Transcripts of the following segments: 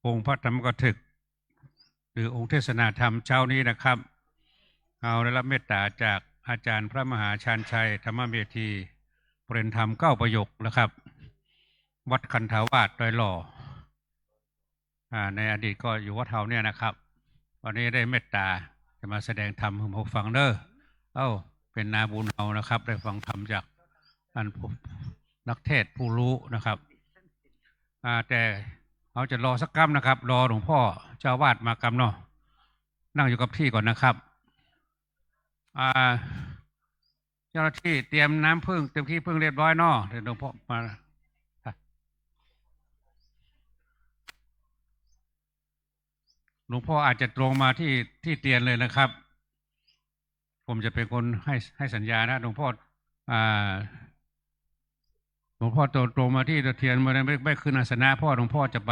องค์พระธรรมกถึกหรือองค์เทศนาธรรมเช้านี้นะครับเอาได้รับเมตตาจากอาจารย์พระมหาชาญชัยธรรมเมธีเปรนธรรม9 ประโยคนะครับวัดคันธาวาสดอยหล่อในอดีตก็อยู่วัดเฮาเนี่ยนะครับวันนี้ได้เมตตาจะมาแสดงธรรมให้ผมฟังเด้อเป็นนาบุญเฮานะครับได้ฟังธรรมจากท่านนักเทศผู้รู้นะครับแต่เราจะรอสักกำนะครับรอหลวงพ่อเจ้าวาดมากำเนาะนั่งอยู่กับที่ก่อนนะครับเจ้าหน้าที่เตรียมน้ำพึ่งเตรียมขี้พึ่งเรียบร้อยเนาะเดี๋ยวหลวงพ่อมาหลวงพ่ออาจจะตรงมาที่เตียนเลยนะครับผมจะเป็นคนให้สัญญานะหลวงพ่อตรงมาที่ตะเทียนไม่ขึ้นอาสนะพ่อหลวงพ่อจะไป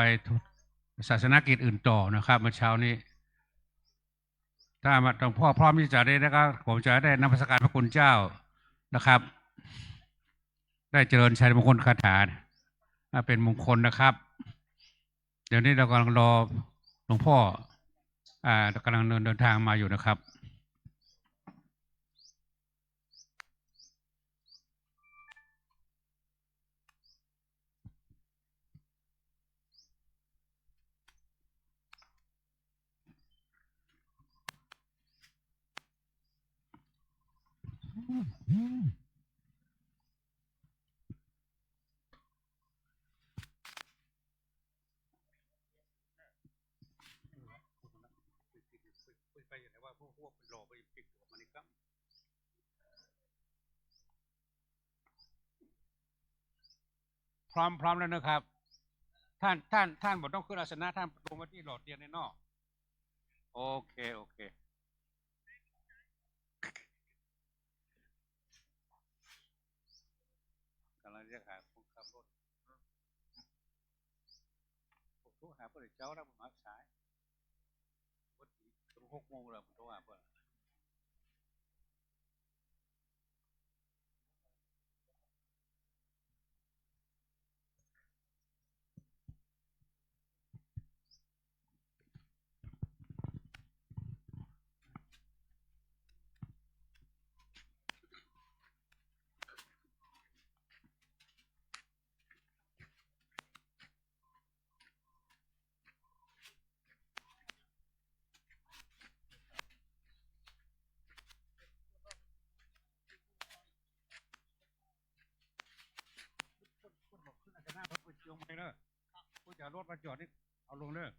ศาสนกิจอื่นต่อนะครับเมื่อเช้านี้ถ้าหลวงพ่อพร้อมที่จะได้นะครับผมจะได้นมัสการพระคุณเจ้านะครับได้เจริญชัยมงคลคาถาเป็นมงคลนะครับเดี๋ยวนี้เรากำลังรอหลวงพ่อกำลังเดินทางมาอยู่นะครับพร้อมแล้วนะครับท่านบอกต้องขึ้นอาสนะท่านลงมาที่หลอดเตียนในนอกโอเคกำลังจะหาคนขับรถผมโทรหาผู้เจ้าแล้วผมรับสายวันที่6 โมงแล้วผมโทรหาเพื่อนลงไปเลยผู้จะรถมาจอดนี่เอาลงเลย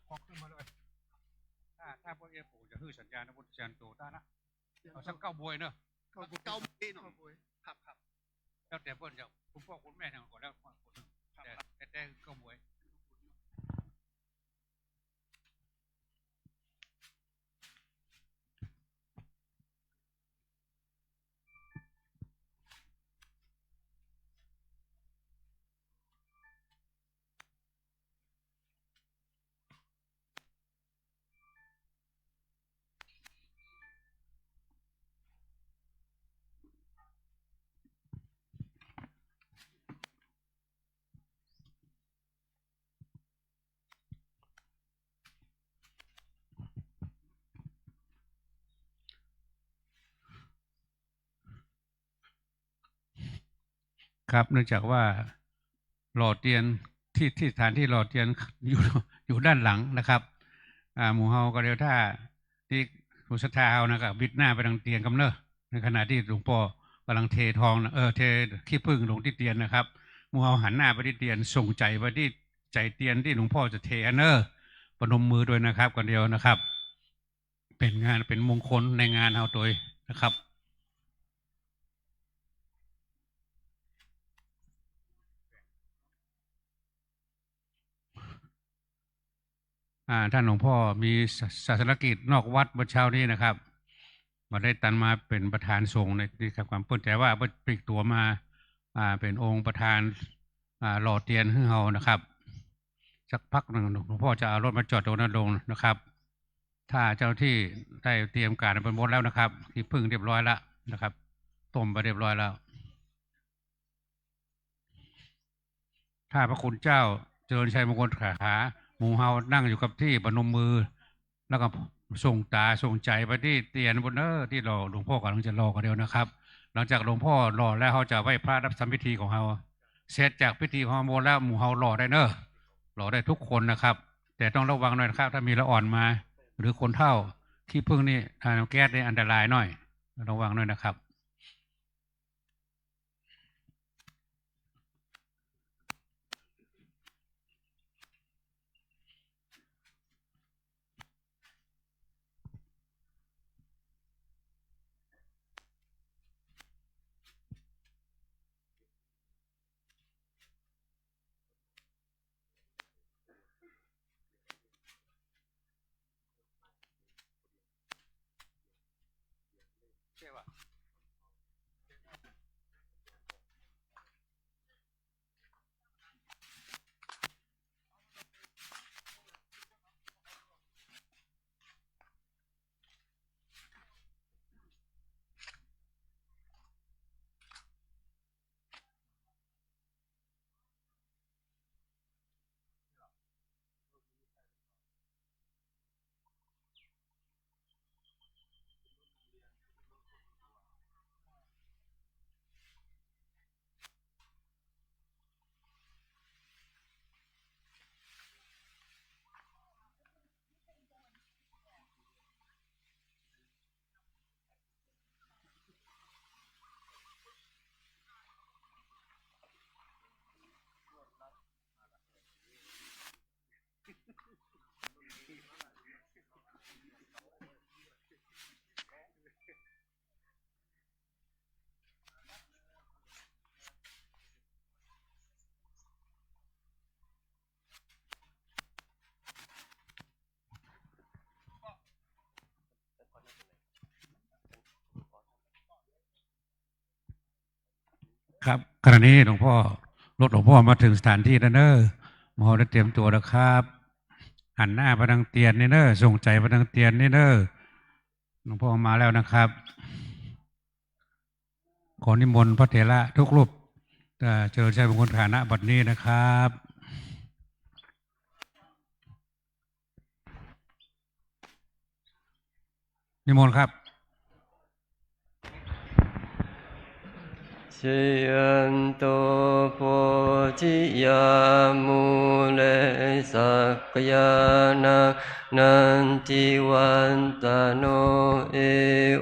ของขึ้นมาเลยถ้าพวกเอผมจะฮื้อสัญญาณนะพุทธชันโตต้านะเอาสัก9 บวยเนอะ9 บวยเนาะครับแล้วแต่เพื่อนจะคุณพ่อคุณแม่ทำก่อนแล้วคนหนึ่งแต่9 บวยครับเนื่องจากว่าหล่อเตียนที่สถานที่หล่อเตียนอยู่ด้านหลังนะครับหมู่เฮาก็เดียวถ้าที่ผู้ศรัทธาเฮานะครับบิดหน้าไปทางเตียนกำเนิดในขณะที่หลวงพ่อกำลังเททองเทขี้ผึ้งลงที่เตียนนะครับหมู่เฮาหันหน้าไปที่เตียนส่งใจไปที่ใจเตียนที่หลวงพ่อจะเทประนมมือด้วยนะครับกันเดียวนะครับเป็นงานเป็นมงคลในงานเฮาโดยนะครับ ท่านหลวงพ่อมีศาสนกิจนอกวัดเมื่อเช้านี้นะครับมาได้ตันมาเป็นประธานสงฆ์ในที่ครับความเพิ่นใจว่าปลีกตัวมาเป็นองค์ประธานหล่อเตียนให้เฮานะครับสักพักหนึ่งหลวงพ่อจะเอารถมาจอดตรงนั้นลงนะครับถ้าเจ้าที่ได้เตรียมการเป็นหมดแล้วนะครับที่พึ่งเรียบร้อยแล้วนะครับต้มไปเรียบร้อยแล้ว ถ้าพระคุณเจ้าเจริญชัยมงคลขาหมู่เฮานั่งอยู่กับที่บนมมือ แล้วก็ส่งตาส่งใจไปที่เตียนบนที่รอหลวงพ่อกำลังจะรอกันเดียวนะครับ หลังจากหลวงพ่อรอแล้วเขาจะไหว้พระรับทำพิธีของเฮาเสร็จจากพิธีฮอร์โมนแล้วหมู่เฮารอได้รอได้ทุกคนนะครับ แต่ต้องระวังหน่อยนะครับ ถ้ามีละอ่อนมา หรือคนเฒ่าที่พึ่งนี่ทานแก๊สนี่อันตรายหน่อยระวังหน่อยนะครับครับขณะนี้หลวงพ่อรถหลวงพ่อมาถึงสถานที่แล้วหมอได้เตรียมตัวแล้วครับหันหน้าไปทางเตียนนี่ส่งใจไปทางเตียนนี่หลวงพ่อมาแล้วนะครับขอนิมนต์พระเถระทุกรูปเจริญชัยมงคลฐานะบัดนี้นะครับนิมนต์ครับชยันโตโพธิยามูเลสักยานานันทิวันตโนเอ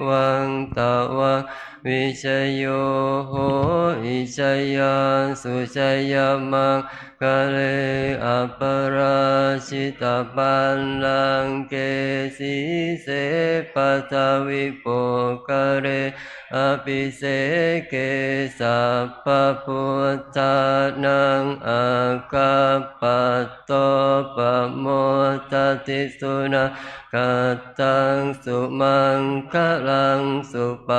วังตะวังวิชโยโหอิชยาสุชยมังกะเลอปราชิตาปันลังเกสีเสปัทวิโปกะเรอภิเสเกสัพพพุทธานังอาคัปปัตโตปโมทติสุนากัตตังสุมังคลังสุป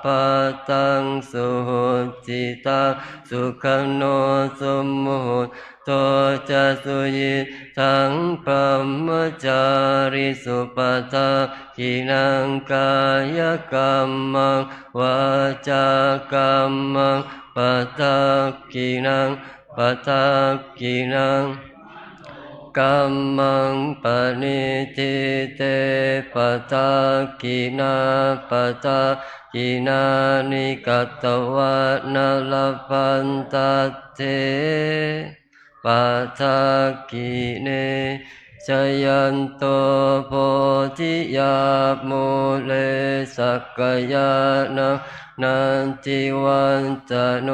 ปะตังสุหุจิตังสุขโนสุมุตโตจะสุยิทังพรหมจาริสุปทาขินังกายกรรมังวาจากรรมังปะทักขินังปะทักขินังกัมมังปณิทิเตปะทักขินาปะทักขินานิกัตวะนาลพันตัตเตปัทธกิเนชยันโตโพธิยามูเลสักยานานันทิวันตโน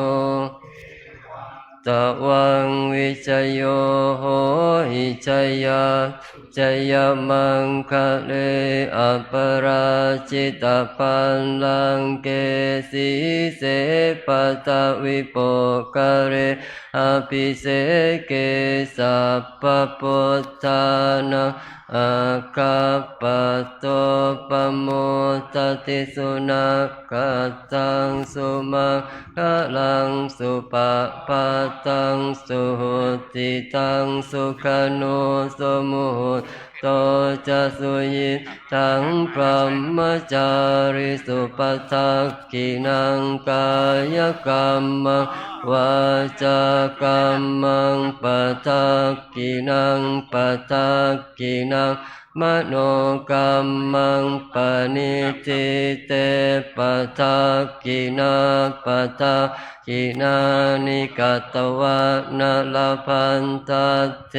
ตะวังวิชโยโหอิชยาชยมังคะเลอปราชิตาปันลังเกสีเสปัทวิโปกะเรอภิเสเกสัพพพุทธานัง อาคาปะโตปะโมตติสุนัขกัสสังสุมาคลังสุปะปะตังสุหุติตังสุขโนสมุตโตจะสุยิทังพรหมจาริสุปทักขินังกายกรรมังวาจากรรมังปทักขินังปทักขินังมโนกรรมังปณิทิเตปทักขินาปทักขินานิกัตวะนะละพันตัตเถ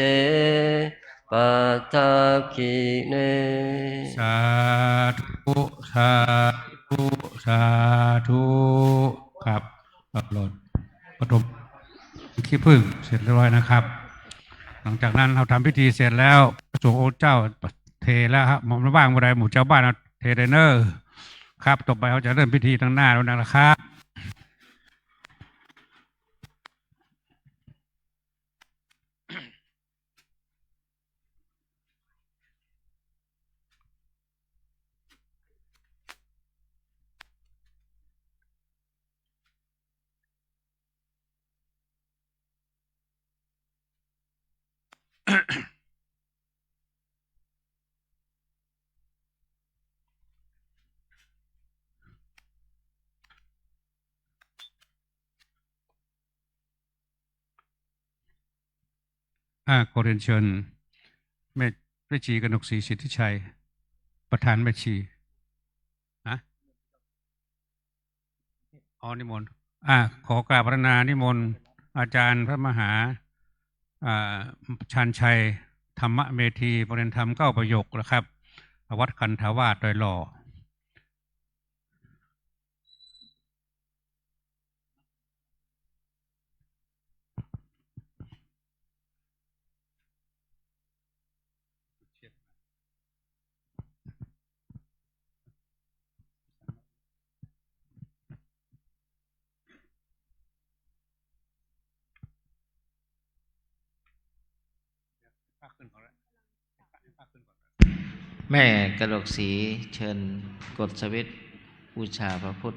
ปัฏฐาคิเน สาธุสาธุสาธุครับอัปโหลดปฐมขี้ผึ้งเสร็จเรียบร้อยนะครับ หลังจากนั้นเราทำพิธีเสร็จแล้วพระสงฆ์องค์เจ้าเทแล้วครับหม่อมว่างเมื่อไรหมู่เจ้าบ้านเอาเทเดนเนอร์ครับต่อไปเขาจะเริ่มพิธีทางหน้าแล้วนะครับ ขอเรียนเชิญแม่ชีกนกศรีสิทธิชัยประธานแม่ชีนะนิมนต์ขอกราบพระนานิมนต์อาจารย์พระมหาอ่าชาญชัยธรรมเมธีประเด็นธรรม9ประโยคนะครับวัดคันธาวาสโดยหล่อแม่กระโหลกศรีเชิญกดสวิตช์บูชาพระพุทธ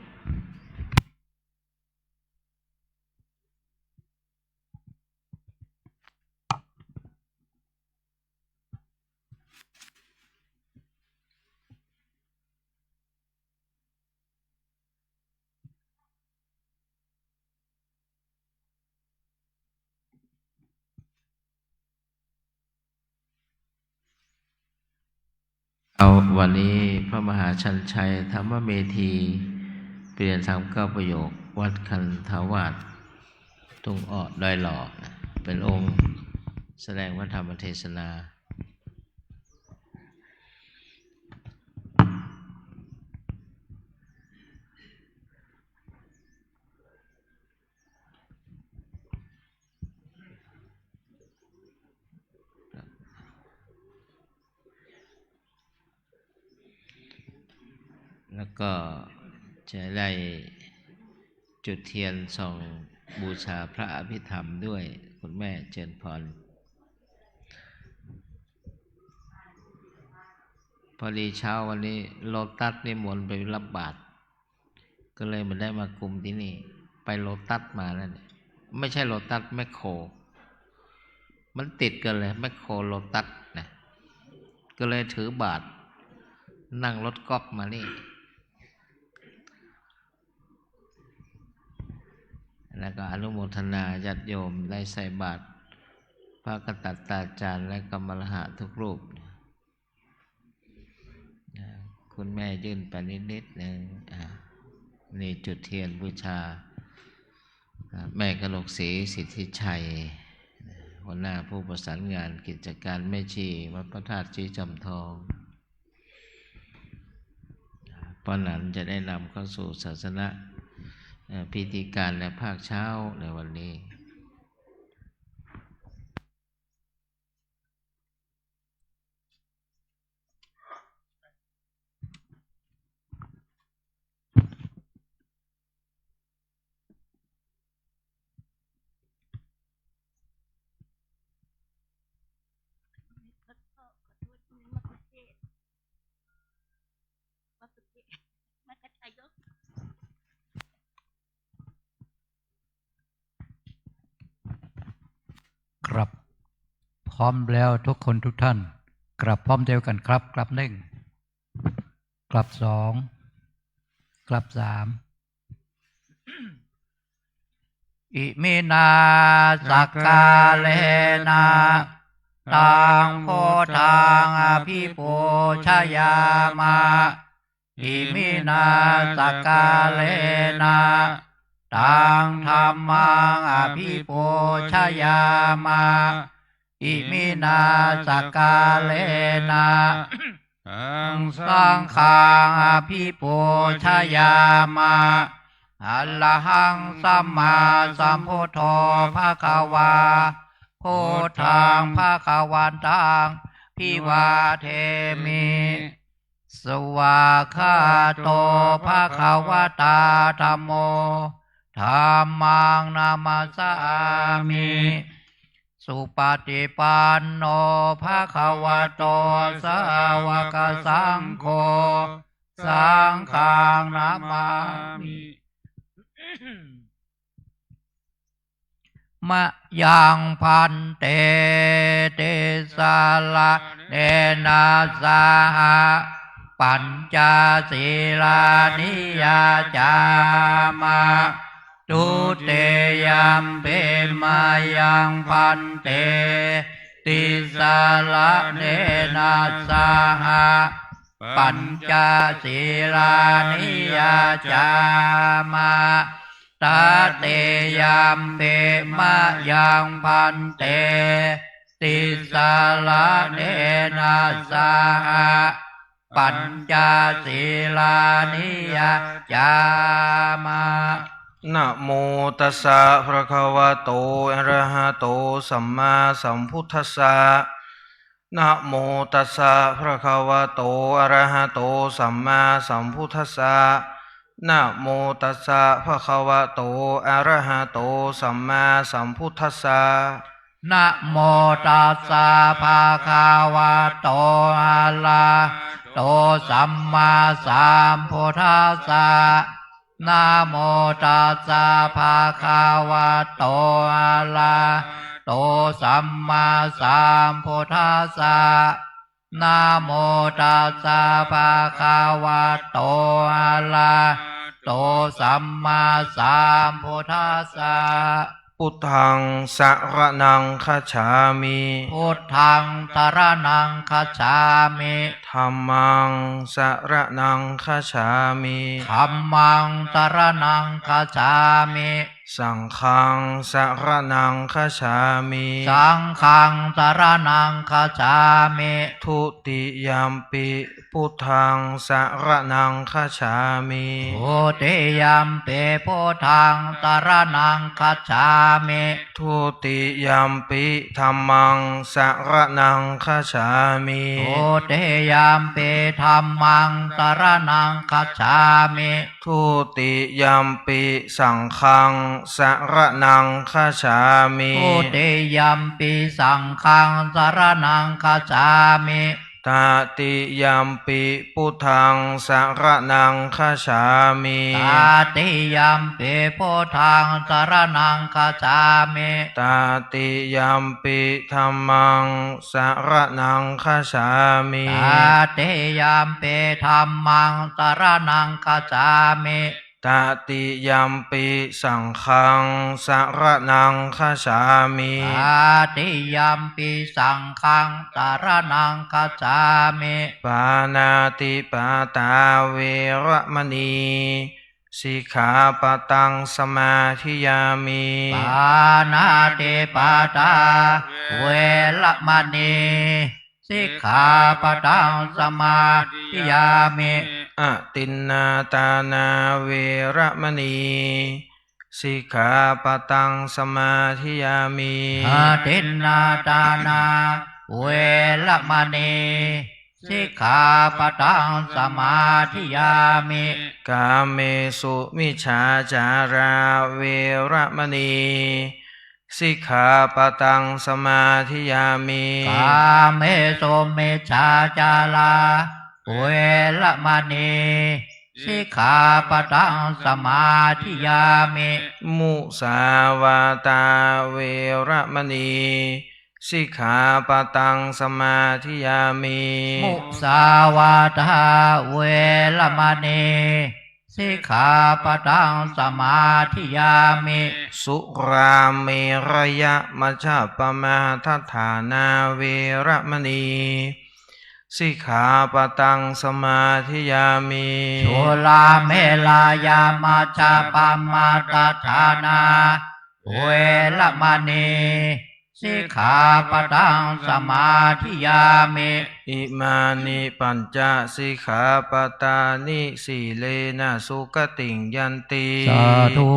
เอาวันนี้พระมหาชันชัยธรรมเมธีเปลี่ยนธรรม9ประโยควัดคันธาวาสทุ่งอ้อดอยหล่อเป็นองค์แสดงพระธรรมเทศนาแล้วก็จะได้จุดเทียนส่องบูชาพระอภิธรรมด้วยคุณแม่เจริญพรพอดีเช้าวันนี้โลตัสนิมนต์ไปรับบาตรก็เลยมันได้มาคุมที่นี่ไปโลตัสมาแล้วเนี่ยไม่ใช่โลตัสแมคโครมันติดกันเลยแมคโครโลตัสนะก็เลยถือบาตรนั่งรถก๊อฟมานี่แล้วก็อนุโมทนาญาติโยมได้ใส่บาตรพระกตัตตาจารย์และกรรมรหะทุกรูปคุณแม่ยื่นไปนิดๆนึงนี่จุดเทียนบูชาแม่กนกศรีสิทธิชัยหัวหน้าผู้ประสานงานกิจการแม่ชีวัดพระธาตุศรีจอมทองเพราะนั้นจะได้นำเข้าสู่ศาสนาพิธีการในภาคเช้าในวันนี้ พร้อมแล้วทุกคนทุกท่านกลับพร้อมเดียวกันครับกลับหนึ่งกลับสองกลับสามอิมินาสักกาเลนะตังโพธังอภิปูชยามะอิมินาสักกาเลนะตังธัมมังอภิปูชยามะอิมินาสักกาเลนะสังฆังอภิปูชยามะอะระหังสัมมาสัมพุทโธภะคะวาพุทธังภะคะวันตังพิวาเทมิสวากขาโตภะคะวะตาธัมโมธัมมังนามัสสามิสุปฏิปันโนภะคะวะโตสาวกสังโฆสังฆังนามามิมะยังพันเตเตสาละเนนาสาหะปัญจศีลานิยาจามะตุเตยัมเปมายังพันเตติสาละเนนาสาหะปัญจศีลานิยาจามะตาเตยัมเปมายังพันเตติสาละเนนาสาหะปัญจศีลานิยาจามะนะโมตัสสะภะคะวะโตอะระหะโตสัมมาสัมพุทธัสสะนะโมตัสสะภะคะวะโตอะระหะโตสัมมาสัมพุทธัสสะนะโมตัสสะภะคะวะโตอะระหะโตสัมมาสัมพุทธัสสะนะโมตัสสะภะคะวะโตอะระหะโตสัมมาสัมพุทธัสสะนะโมตัสสะภะคะวะโตอะระหะโตสัมมาสัมพุทธัสสะนะโมตัสสะภะคะวะโตอะระหะโตสัมมาสัมพุทธัสสะพุทธังสรณังคัจฉามิพุทธังสรณังคัจฉามิธัมมังสรณังคัจฉามิธัมมังสรณังคัจฉามิสังฆังสรณังคัจฉามิสังฆังสรณังคัจฉามิทุติยัมปิพุทธังสรณังคัจฉามิทุติยัมปิพุทธังสรณังคัจฉามิทุติยัมปิธัมมังสรณังคัจฉามิทุติยัมปิธัมมังสรณังคัจฉามิทุติยัมปิสังฆังสรณังคัจฉามิทุติยัมปิสังฆังสรณังคัจฉามิตติยัมปิพุทธังสรณังคัจฉามิตติยัมปิพุทธังสรณังคัจฉามิตติยัมปิธัมมังสรณังคัจฉามิตติยัมปิธัมมังสรณังคัจฉามิตติยัมปิสังฆังสรณังคัจฉามิตติยัมปิสังฆังสรณังคัจฉามิปานาติปาตาเวระมณีสิกขาปะตังสมาธิยามิปานาติปาตาเวระมณีสิกขาปะตังสมาธิยามิอตินนาตานาเวระมณีสิกขาปะตังสมาธิยามิอตินนาตานาเวระมณีสิกขาปะตังสมาธิยามิกาเมสุมิจฉาจาราเวระมณีสิกขาปะตังสมาธิยามิกาเมสุมิจฉาจาราเวระมณีสิกขาปะตังสมาธิยามิมุสาวาตาเวระมณี สิกขาปะตังสมาธิยามิ มุสาวาทาเวรมณีสิกขาปะทังสมาธิยามิ สุราเมรยะมัชฌะปมาทัฏฐานาเวรมณีสิกขาปะตังสมาธิยามิ สุลาเมลายามาชาปามาตฐานาเวรมณีสิกขาปะทังสมาธิยามิ อิมานิปัญจสิกขาปตานิสีเลนะสุกติงยันติ สาธุ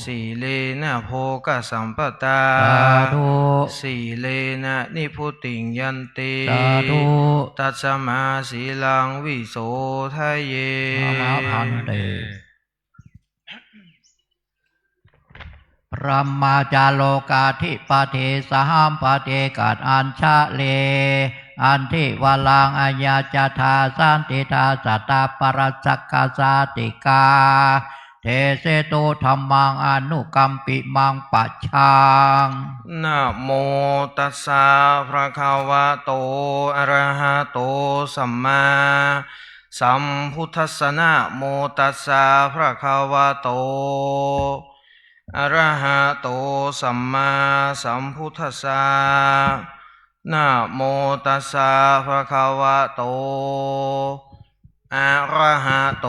สีเลนะโภกสัมปตา สาธุ สีเลนะนิพุติงยันติ สาธุ ตัสมาสีลังวิโสทะเย มหาพันเตพระมาจาโลกาธิปเทสหัมปเทกัดอัญชะเลอันทิวลังอัญญาจทาสันติทาสัตตาปรัสสกาสาติกาเทเสตุธรรมังอนุกัมปิมังปัจฉัง นะโมตัสสะภะคะวะโตอะระหะโตสัมมาสัมพุทธัสสะนะโมตัสสะภะคะวะโตอะระหะโตสัมมาสัมพุทธัสสะนะโมตัสสะภะคะวะโตอะระหะโต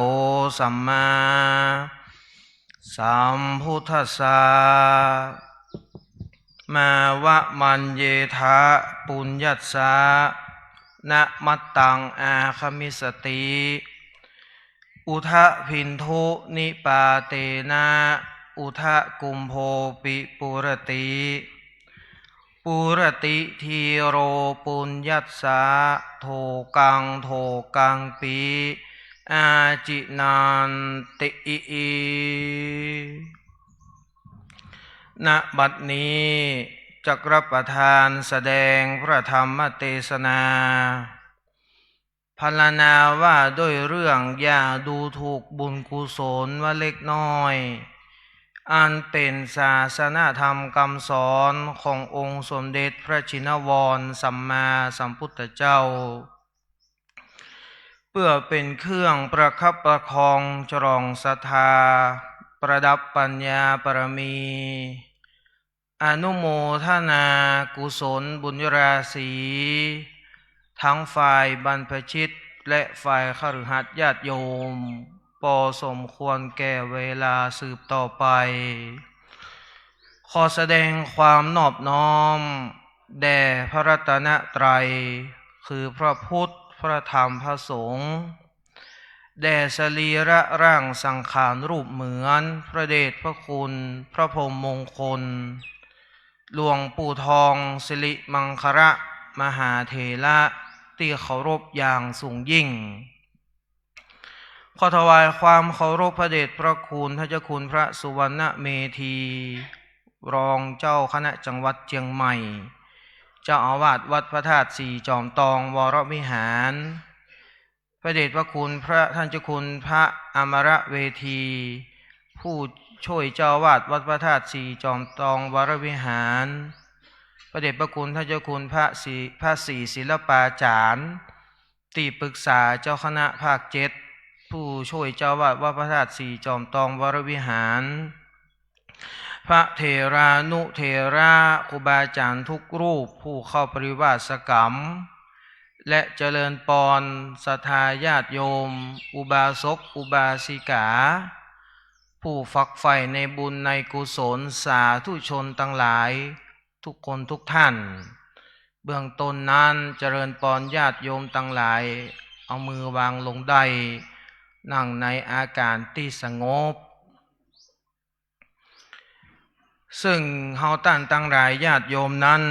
สัมมาสัมพุทธัสสะมาวะมันเยทะปุญญัสสะนะมัตตังอาคมิสติอุทะพินทุนิปาเตนะอุทะกุมโภปิปุรติปุรติทีโรปุญญัสสะโทกังปิอาจินันติณบัดนี้จักรับประทานแสดงพระธรรมเทศนาพรรณนาว่าด้วยเรื่องอย่าดูถูกบุญกุศลว่าเล็กน้อยอันเป็นศาสนธรรมคำสอนขององค์สมเด็จพระชินวรสัมมาสัมพุทธเจ้าเพื่อเป็นเครื่องประคับประคองจรองศรัทธาประดับปัญญาปรมีอนุโมทนากุศลบุญราศีทั้งฝ่ายบรรพชิตและฝ่ายคฤหัสถ์ญาติโยมพอสมควรแก่เวลาสืบต่อไปขอแสดงความนอบน้อมแด่พระรัตนตรัยคือพระพุทธพระธรรมพระสงฆ์แด่สรีระร่างสังขารรูปเหมือนพระเดชพระคุณพระพรหมมงคลหลวงปู่ทองสิริมังคระมหาเถระที่เคารพอย่างสูงยิ่งขอถวายความเคารพพระเดชพระคุณพระเจ้าคุณพระสุวรรณเมธีรองเจ้าคณะจังหวัดเชียงใหม่เจ้าอาวาสวัดพระธาตุสี่จอมตองวรวิหารพระเดชพระคุณพระท่านเจ้าคุณพระอมรเวทีผู้ช่วยเจ้าอาวาสวัดพระธาตุสี่จอมตองวรวิหารพระเดชพระคุณท่านเจ้าคุณพระศรีศิลปาจารย์ที่ปรึกษาเจ้าคณะภาคเจ็ดผู้ช่วยเจ้าอาวาสวัดพระธาตุสี่จอมตองวรวิหารพระเถรานุเถระครูบาอาจารย์ทุกรูปผู้เข้าปริวาสกรรมและเจริญปอนศรัทธาญาติโยมอุบาสกอุบาสิกาผู้ฝักใฝ่ในบุญในกุศลสาธุชนทั้งหลายทุกคนทุกท่านเบื้องต้นนั้นเจริญปอนญาติโยมทั้งหลายเอามือวางลงได้นั่งในอาการที่สงบซึ่งเฮาท่านทั้งหลายญาติโยมนั้น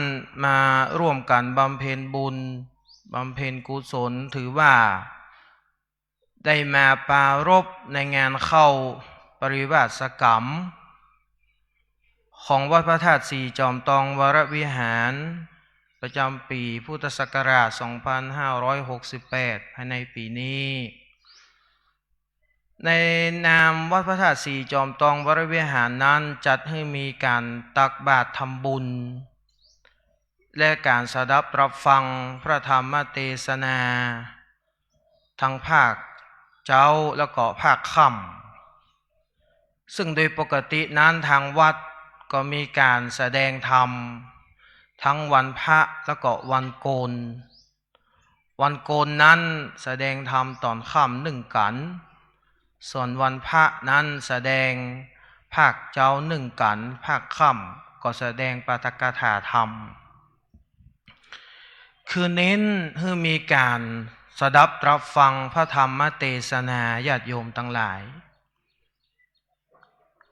มาร่วมกันบำเพ็ญบุญบำเพ็ญกุศลถือว่าได้มาปรารภในงานเข้าปริวาสกรรมของวัดพระธาตุสี่จอมตองวรวิหารประจำปีพุทธศักราช 2568 ภายในปีนี้ในนามวัดพระธาตุสี่จอมตองวรวิหารนั้นจัดให้มีการตักบาตรทำบุญ และการสดับรับฟังพระธรรมเทศนาทั้งภาคเจ้าและก็ภาคค่ำซึ่งโดยปกตินั้นทางวัดก็มีการแสดงธรรมทั้งวันพระและก็วันโกนวันโกนนั้นแสดงธรรมตอนค่ำหนึ่งกันส่วนวันพระนั้นแสดงภาคเจ้าหนึ่งกันภาคค่ำก็แสดงปาฐกถาธรรมคือเน้นให้มีการสดับรับฟังพระธรรมเทศนาญาติโยมทั้งหลาย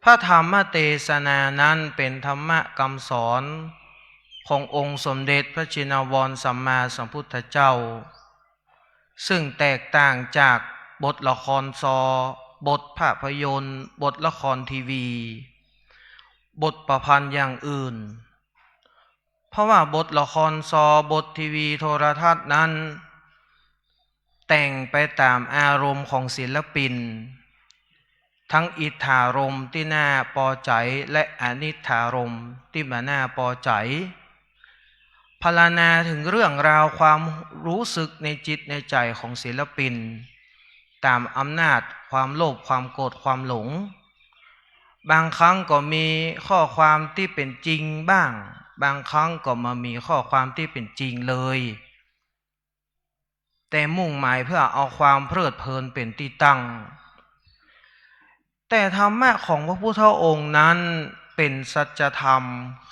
พระธรรมเทศนานั้นเป็นธรรมคำสอนขององค์สมเด็จพระชินวรสัมมาสัมพุทธเจ้าซึ่งแตกต่างจากบทละครบทภาพยนตร์บทละครทีวีบทประพันธ์อย่างอื่นเพราะว่าบทละครบททีวีโทรทัศน์นั้นแต่งไปตามอารมณ์ของศิลปินทั้งอิทธารมณ์ที่น่าพอใจและอนิทธารมณ์ที่ไม่น่าพอใจพรรณนาถึงเรื่องราวความรู้สึกในจิตในใจของศิลปินตามอำนาจความโลภความโกรธความหลงบางครั้งก็มีข้อความที่เป็นจริงบ้างบางครั้งก็มามีข้อความที่เป็นจริงเลยแต่มุ่งหมายเพื่อเอาความเพลิดเพลินเป็นที่ตั้งแต่ธรรมะของพระพุทธองค์นั้นเป็นสัจธรรม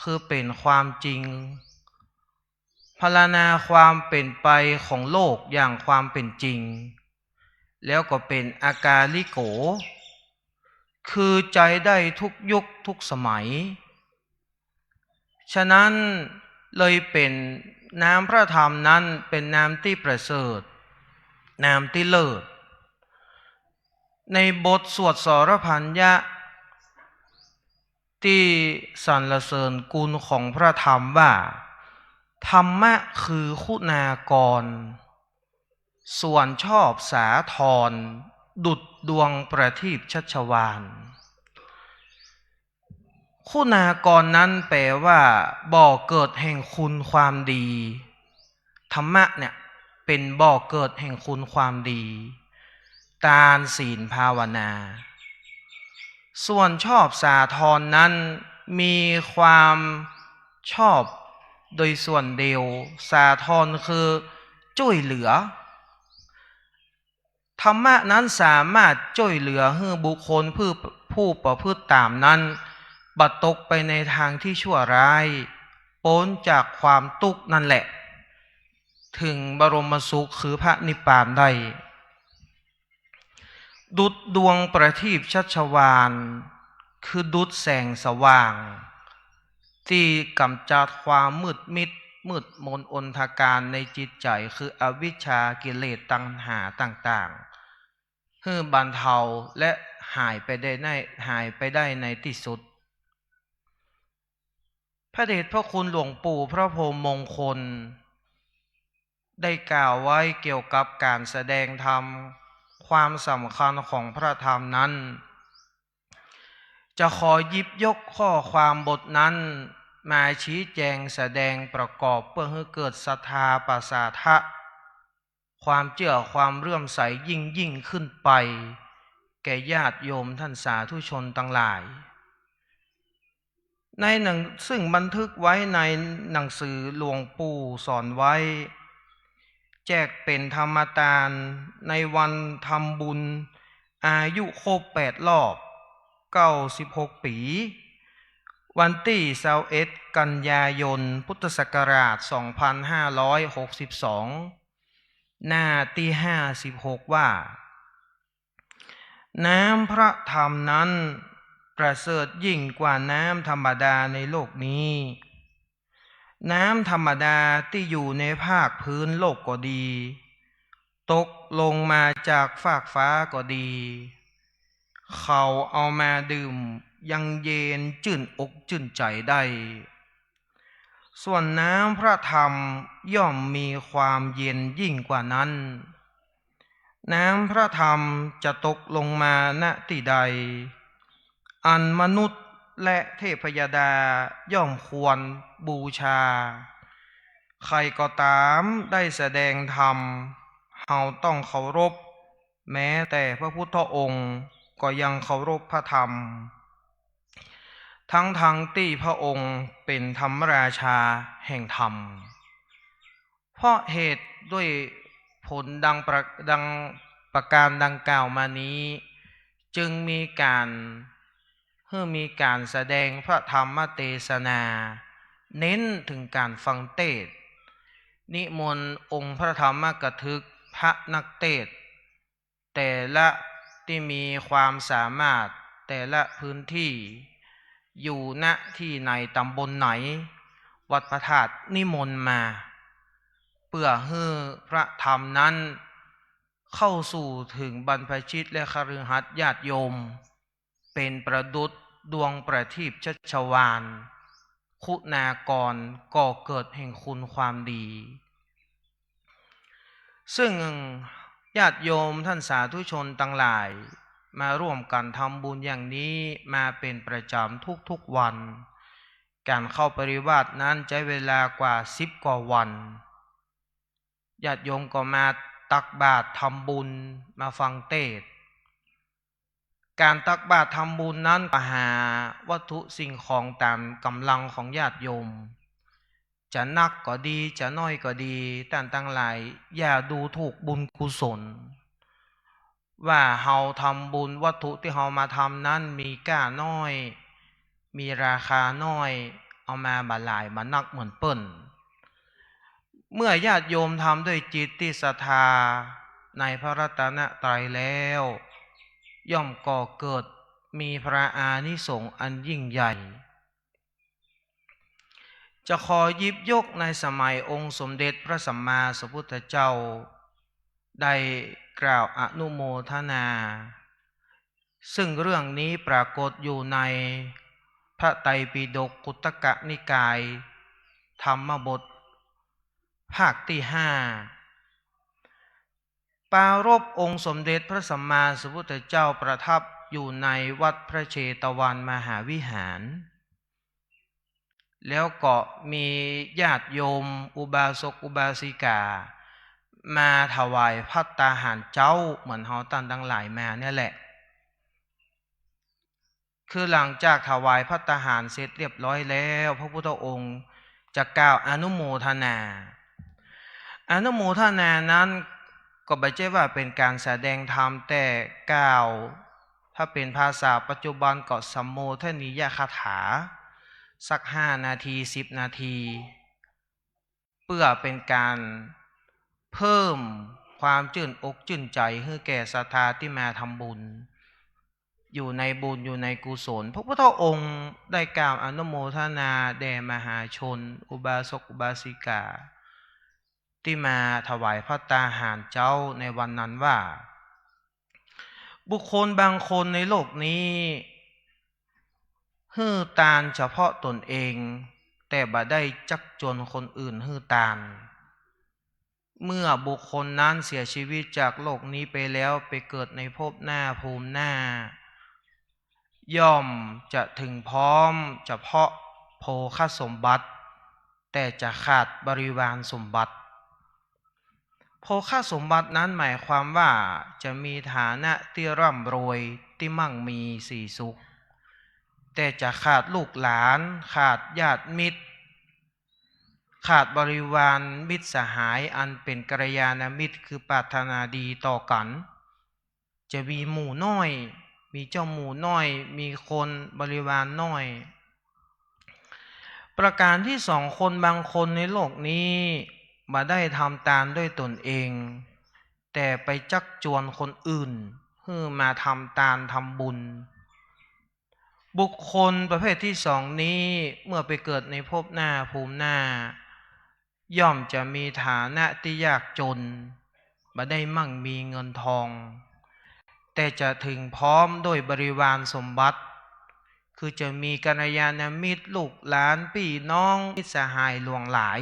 คือเป็นความจริงพรรณนาความเป็นไปของโลกอย่างความเป็นจริงแล้วก็เป็นอากาลิโกคือใจได้ทุกยุคทุกสมัยฉะนั้นเลยเป็นน้ำพระธรรมนั้นเป็นน้ำที่ประเสริฐน้ำที่เลิศในบทสวดสรพัญญะที่สรรเสริญคุณของพระธรรมว่าธรรมะคือคุณากรส่วนชอบสาธรดุจดวงประทีปชัชวาลคุณากรนั้นแปลว่าบ่อเกิดแห่งคุณความดีธรรมะเนี่ยเป็นบ่อเกิดแห่งคุณความดีทานศีลภาวนาส่วนชอบสาธรนั้นมีความชอบโดยส่วนเดียวสาธรคือช่วยเหลือธรรมะนั้นสามารถช่วยเหลือให้บุคคลผู้ประพฤติตามนั้นบัดตกไปในทางที่ชั่วร้ายพ้นจากความทุกข์นั่นแหละถึงบรมสุขคือพระนิพพานได้ดุจดวงประทีปชัชวาลคือดุจแสงสว่างที่กำจัดความมืดมนอนทการในจิตใจคืออวิชชากิเลสตัณหาต่างๆให้บรรเทาและหายไปได้ในที่สุดพระเดชพระคุณหลวงปู่พระพรหมมงคลได้กล่าวไว้เกี่ยวกับการแสดงธรรมความสำคัญของพระธรรมนั้นจะขอหยิบยกข้อความบทนั้นมาชี้แจงแสดงประกอบเพื่อให้เกิดศรัทธาปัสสาทะความเชื่อความเลื่อมใสยิ่งขึ้นไปแก่ญาติโยมท่านสาธุชนทั้งหลายในหนังซึ่งบันทึกไว้ในหนังสือหลวงปู่สอนไว้แจกเป็นธรรมทานในวันทำบุญอายุครบ8 รอบ96 ปีวันที่21 กันยายนพุทธศักราช 2562 หน้าที่56ว่าน้ำพระธรรมนั้นประเสริฐยิ่งกว่าน้ำธรรมดาในโลกนี้น้ำธรรมดาที่อยู่ในภาคพื้นโลกก็ดีตกลงมาจากฟากฟ้าก็ดีเขาเอามาดื่มยังเย็นจื่นอกจื่นใจได้ส่วนน้ำพระธรรมย่อมมีความเย็นยิ่งกว่านั้นน้ำพระธรรมจะตกลงมาณที่ใดอันมนุษย์และเทพยดาย่อมควรบูชา ใครก็ตามได้แสดงธรรมเฮาต้องเคารพแม้แต่พระพุทธองค์ก็ยังเคารพพระธรรมทั้งที่พระองค์เป็นธรรมราชาแห่งธรรมเพราะเหตุด้วยผลดังประการดังกล่าวมานี้จึงมีการแสดงพระธรรมเทศนาเน้นถึงการฟังเทศน์นิมนต์องค์พระธรรมกถึกพระนักเทศน์แต่ละที่มีความสามารถแต่ละพื้นที่อยู่ณที่ไหนตำบลไหนวัดพระธาตุนิมนต์มาเพื่อให้พระธรรมนั้นเข้าสู่ถึงบรรพชิตและคฤหัสถ์ญาติโยมเป็นประดุจดวงประทีปชัชวาลคุณากรก่อเกิดแห่งคุณความดีซึ่งญาติโยมท่านสาธุชนทั้งหลายมาร่วมกันทำบุญอย่างนี้มาเป็นประจำทุกวันการเข้าปริวาสนั้นใช้เวลากว่า10 กว่าวันญาติโยมก็มาตักบาตรทำบุญมาฟังเทศน์การตักบาตรทำบุญนั้นก็หาวัตถุสิ่งของตามกำลังของญาติโยมจะนักก็ดีจะน้อยก็ดีแต่ทั้งหลายอย่าดูถูกบุญกุศลว่าเฮาทำบุญวัตถุที่เฮามาทำนั้นมีค่าน้อยมีราคาน้อยเอามาบาหลายมานักเหมือนเปิ้นเมื่อญาติโยมทำด้วยจิตที่ศรัทธาในพระรัตนตรัยแล้วย่อมก่อเกิดมีพระอานิสงส์อันยิ่งใหญ่จะขอหยิบยกในสมัยองค์สมเด็จพระสัมมาสัมพุทธเจ้าได้กล่าวอนุโมทนาซึ่งเรื่องนี้ปรากฏอยู่ในพระไตรปิฎกกุตตกนิกายธรรมบทภาคที่5ปรารภองค์สมเด็จพระสัมมาสัมพุทธเจ้าประทับอยู่ในวัดพระเชตวันมหาวิหารแล้วก็มีญาติโยมอุบาสกอุบาสิกามาถวายภัตตาหารเจ้าเหมือนเฮาตั้งทั้งหลายมาเนี่ยแหละคือหลังจากถวายภัตตาหารเสร็จเรียบร้อยแล้วพระพุทธองค์จะกล่าวอนุโมทนานั้นก็ไม่ใช่ว่าเป็นการแสดงธรรมแต่กล่าวถ้าเป็นภาษาปัจจุบันก็สัมโมทนิยคาถาสัก5 นาที10 นาทีเพื่อเป็นการเพิ่มความชื่นอกชื่นใจให้แก่ศรัทธาที่มาทำบุญอยู่ในบุญอยู่ในกุศลพระพุทธองค์ได้กล่าวอนุโมทนาแด่มหาชนอุบาสกอุบาสิกาที่มาถวายภัตตาหารเจ้าในวันนั้นว่าบุคคลบางคนในโลกนี้ฮื้อตานเฉพาะตนเองแต่บ่ได้จักจนคนอื่นฮื้อตานเมื่อบุคคลนั้นเสียชีวิตจากโลกนี้ไปแล้วไปเกิดในภพหน้าภูมิหน้าย่อมจะถึงพร้อมเฉพาะโภคสมบัติแต่จะขาดบริวารสมบัติโภคสมบัตินั้นหมายความว่าจะมีฐานะที่ร่ำรวยที่มั่งมีสีสุขแต่จะขาดลูกหลานขาดญาติมิตรขาดบริวารมิตรสหายอันเป็นกัลยาณมิตรคือปรารถนาดีต่อกันจะมีหมู่น้อยมีเจ้าหมู่น้อยมีคนบริวารน้อยประการที่สองคนบางคนในโลกนี้มาได้ทำตามด้วยตนเองแต่ไปจักจวนคนอื่นเพื่อมาทำตามทำบุญบุคคลประเภทที่สองนี้เมื่อไปเกิดในภพหน้าภูมิหน้าย่อมจะมีฐานะที่ยากจนบ่ได้มั่งมีเงินทองแต่จะถึงพร้อมด้วยบริวารสมบัติคือจะมีกัลยาณมิตรลูกหลานพี่น้องมิตรสหายหลวงหลาย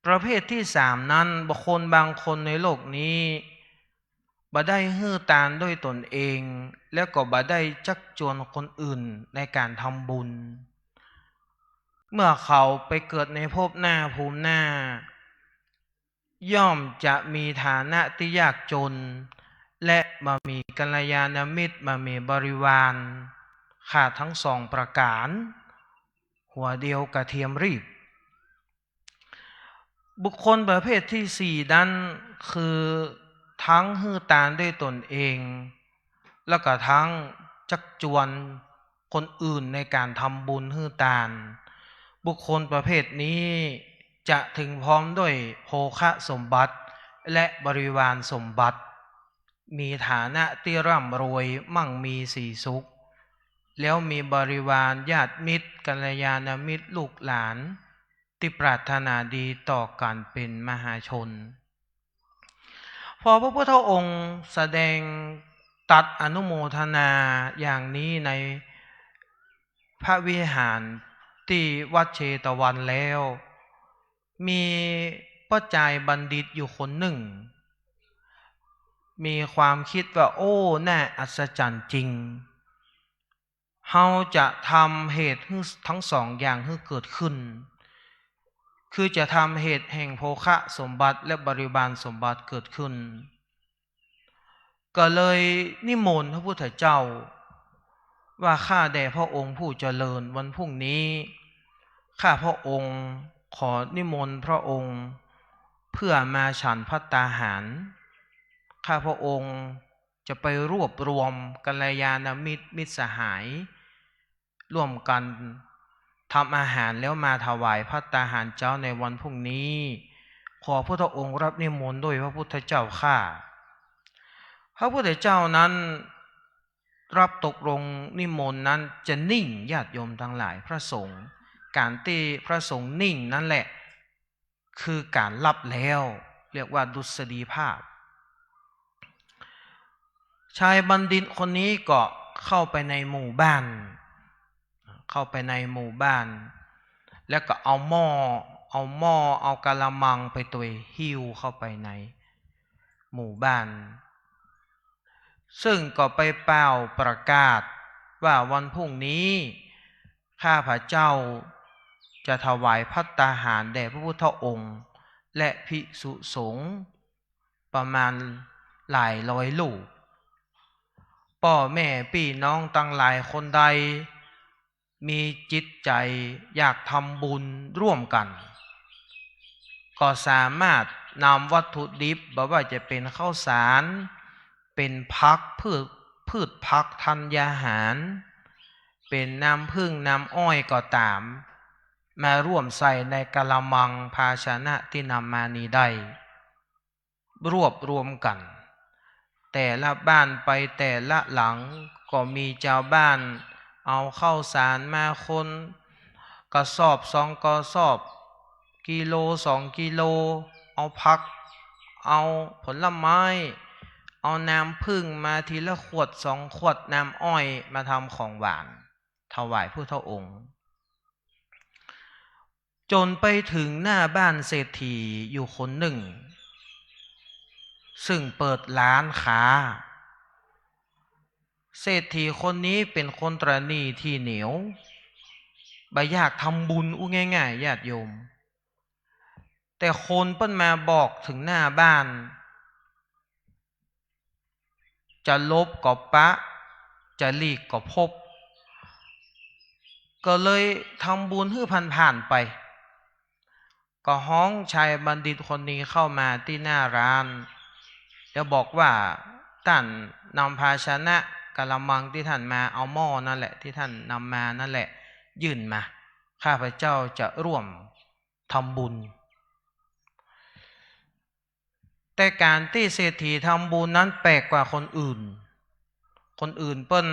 ประเภทที่สามนั้นบุคคลบางคนในโลกนี้บ่ได้ฮื้อตานด้วยตนเองแล้วก็บ่ได้จักจวนคนอื่นในการทำบุญ เมื่อเขาไปเกิดในภพหน้าภูมิหน้า ย่อมจะมีฐานะที่ยากจน และมามีกัลยาณมิตรมามีบริวารขาดทั้งสองประการ หัวเดียวกระเทียมรีบ บุคคลประเภทที่สี่นั้นคือทั้งฮื้อตานด้วยตนเอง แล้วก็ทั้งจักจวนคนอื่นในการทำบุญฮื้อตาน บุคคลประเภทนี้จะถึงพร้อมด้วยโภคะสมบัติและบริวารสมบัติ มีฐานะที่ร่ำรวยมั่งมีสีสุข แล้วมีบริวารญาติมิตรกัลยาณมิตรลูกหลานที่ปรารถนาดีต่อการเป็นมหาชน พอพระพุทธองค์แสดงตัดอนุโมทนาอย่างนี้ในพระวิหารที่วัดเชตวันแล้ว มีป้าจายบัณฑิตอยู่คนหนึ่ง มีความคิดว่าโอ้น่าอัศจรรย์จริงเราจะทำเหตุทั้งสองอย่างให้เกิดขึ้น คือจะทำเหตุแห่งโภคะสมบัติและบริวารสมบัติเกิดขึ้น ก็เลยนิมนต์พระพุทธเจ้าว่าข้าแด่พระองค์ผู้เจริญวันพรุ่งนี้ข้าพระองค์ขอนิมนต์พระองค์เพื่อมาฉันภัตตาหารข้าพระองค์จะไปรวบรวมกัลยาณมิตรมิตรสหายร่วมกันทำอาหารแล้วมาถวายภัตตาหารเจ้าในวันพรุ่งนี้ขอพระพุทธองค์รับนิมนต์ด้วยพระพุทธเจ้าข้าพระพุทธเจ้านั้นรับตกลงนิมนต์นั้นจะนิ่งญาติโยมทั้งหลายพระสงฆ์การที่พระสงฆ์นิ่งนั่นแหละคือการรับแล้วเรียกว่าดุษฎีภาพชายบัณฑิตคนนี้ก็เข้าไปในหมู่บ้านแล้วก็เอาหม้อเอากะละมังไปตัวหิ้วเข้าไปในหมู่บ้านซึ่งก็ไปเป่าประกาศว่าวันพรุ่งนี้ข้าพเจ้าจะถวายภัตตาหารแด่พระพุทธองค์และภิกษุสงฆ์ประมาณหลายร้อยลูกพ่อแม่พี่น้องตั้งหลายคนใดมีจิตใจอยากทำบุญร่วมกันก็สามารถนำวัตถุดิบบ่ว่าจะเป็นข้าวสารเป็นพักพืชพักธัญญาหารเป็นน้ำผึ้งน้ำอ้อยก็ตามมาร่วมใส่ในกะละมังภาชนะที่นำมานี้ได้รวบรวมกันแต่ละบ้านไปแต่ละหลังก็มีเจ้าบ้านเอาข้าวสารมาคนกระสอบ2 กระสอบกิโล2 กิโลเอาผักเอาผลไม้เอาน้ำผึ้งมาทีละขวด2 ขวดน้ำอ้อยมาทำของหวานถวายพระพุทธองค์จนไปถึงหน้าบ้านเศรษฐีอยู่คนหนึ่งซึ่งเปิดร้านค้าเศรษฐีคนนี้เป็นคนตระหนี่ที่เหนียวบ่อยากทำบุญง่ายๆญาติโยมแต่คนเปิ้นมาบอกถึงหน้าบ้านจะลบก็ปะจะหลีกก็พบก็เลยทำบุญให้ผ่านๆไปก็ฮ้องชายบัณฑิตคนนี้เข้ามาที่หน้าร้านแล้วบอกว่าท่านนำภาชนะกะละมังที่ท่านมาเอาหม้อนั่นแหละที่ท่านนำมานั่นแหละยื่นมาข้าพเจ้าจะร่วมทำบุญแต่การที่เศรษฐีทำบุญนั้นแปลกกว่าคนอื่นเปิ้น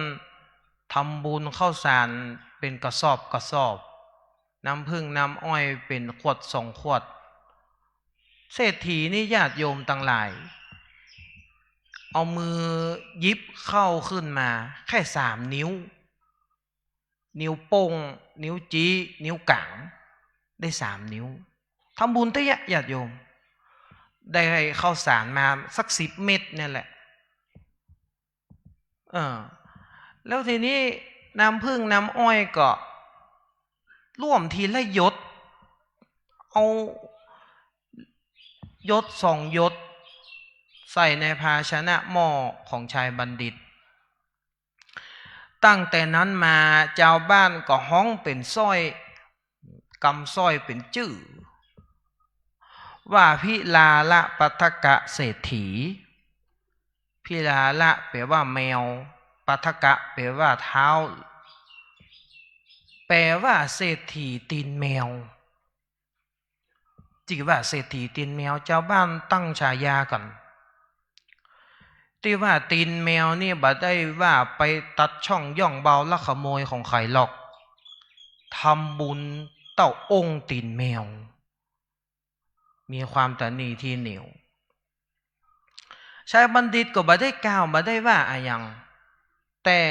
ทำบุญข้าวสารเป็นกระสอบน้ำผึ้งน้ำอ้อยเป็นขวด2 ขวดเศรษฐีนี่ญาติโยมต่างหลายเอามือยิบเข้าขึ้นมาแค่3 นิ้วโป้งนิ้วจี้นิ้วกลางได้3 นิ้วทำบุญเตะญาติโยมได้ข้าวสารมาสัก10 เม็ดนี่แหละแล้วทีนี้น้ำผึ้งน้ำอ้อยก็ ร่วมทีละยศเอายศ2 ยศใส่ในภาชนะหม้อของชายบัณฑิตตั้งแต่นั้นมาเจ้าบ้านก็ฮ้องเป็นสร้อยกำสร้อยเป็นจื่อว่าพิลาละปัทกะเศรษฐีพิลาละแปลว่าแมวปัทกะแปลว่าเท้าแปลว่าเศรษฐีตีนแมวจิว่าเศรษฐีตีนแมวเจ้าบ้านตั้งฉายากันที่ว่าตีนแมวนี่บ่ได้ว่าไปตัดช่องย่องเบาลักขโมยของใครหรอกทำบุญเต้าองค์ตีนแมวมีความตนีที่เหนียวชายบัณฑิตก็บ่ได้กล่าวบ่ได้ว่าอะไรอย่างแต่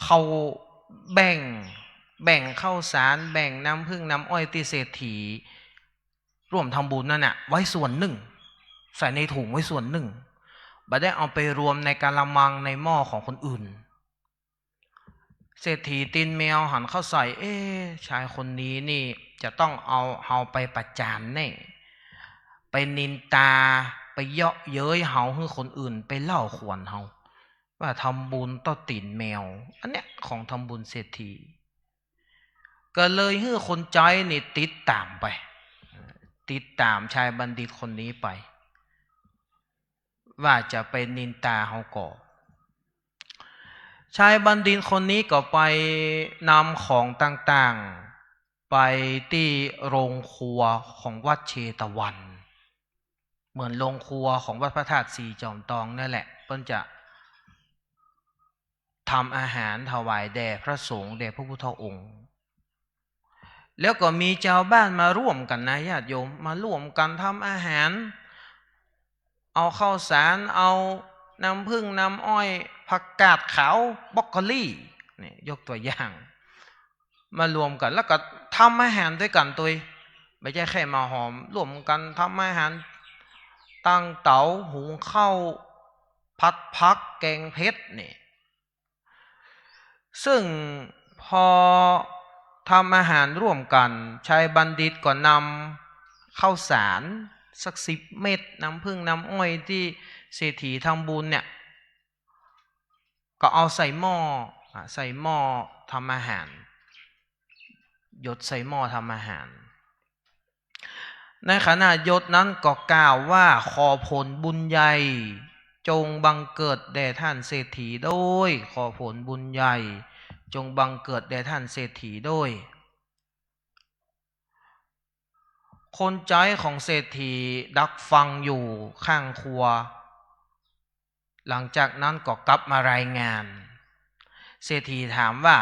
เขาแบ่งข้าวสารแบ่งน้ำผึ้งน้ำอ้อยที่เศรษฐีร่วมทำบุญนั่นน่ะไว้ส่วนหนึ่งใส่ในถุงไว้ส่วนหนึ่งบ่ได้เอาไปรวมในกะละมังในหม้อของคนอื่นเศรษฐีตีนแมวหันเข้าใส่ชายคนนี้นี่จะต้องเอาไปประจานแน่ไปนินตาไปเยาะเย้ยเฮาให้คนอื่นไปเล่าขวัญเฮาว่าทำบุญต่อตีนแมวอันเนี้ยของทำบุญเศรษฐีก็เลยให้คนใจนี่ติดตามไปติดตามชายบัณฑิตคนนี้ไปว่าจะไปนินตาเฮาก่อชายบัณฑิตคนนี้ก็ไปนำของต่างๆไปที่โรงครัวของวัดเชตวันเหมือนโรงครัวของวัดพระธาตุสีจอมทองนั่นแหละเพิ่นจะทำอาหารถวายแด่พระสงฆ์แด่พระพุทธองค์แล้วก็มีชาวบ้านมาร่วมกันนะญาติโยมมาร่วมกันทำอาหารเอาข้าวสารเอาน้ำผึ้งน้ำอ้อยผักกาดขาวบรอกโคลี่นี่ยกตัวอย่างมารวมกันแล้วก็ทำอาหารด้วยกันตัวไม่ใช่แค่มาหอมร่วมกันทำอาหารตั้งเตาหุงข้าวผัดผักแกงเผ็ดนี่ซึ่งพอทำอาหารร่วมกันชายบัณฑิตก็นำข้าวสารสัก10 เม็ดน้ำผึ้งน้ำอ้อยที่เศรษฐีทำบุญเนี่ยก็เอาใส่หม้อทำอาหารหยดใส่หม้อทำอาหารในขณะหยดนั้นก็กล่าวว่าขอผลบุญใหญ่จงบังเกิดแด่ท่านเศรษฐีโดยขอผลบุญใหญ่จงบังเกิดแด่ท่านเศรษฐีโดยคนใจของเศรษฐีดักฟังอยู่ข้างครัวหลังจากนั้นก็กลับมารายงานเศรษฐีถามว่า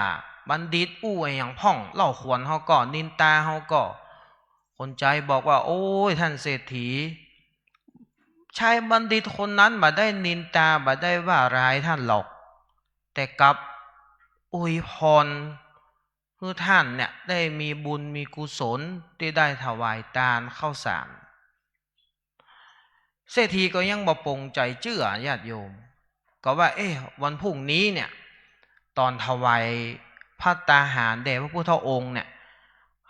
บัณฑิตอู้ไอ้อย่างพ่องเล่าขวัญเฮาก็นินตาเฮาก็คนใจบอกว่าโอ้ยท่านเศรษฐีชายบัณฑิตคนนั้นบ่ได้นินตาบ่ได้ว่าร้ายท่านหรอกแต่กลับอวยพรให้ท่านเนี่ยได้มีบุญมีกุศลที่ได้ถวายทานข้าวสารเศรษฐีก็ยังบ่ปลงใจเชื่อญาติโยมก็ว่าวันพรุ่งนี้เนี่ยตอนถวายภัตตาหารแด่พระพุทธองค์เนี่ย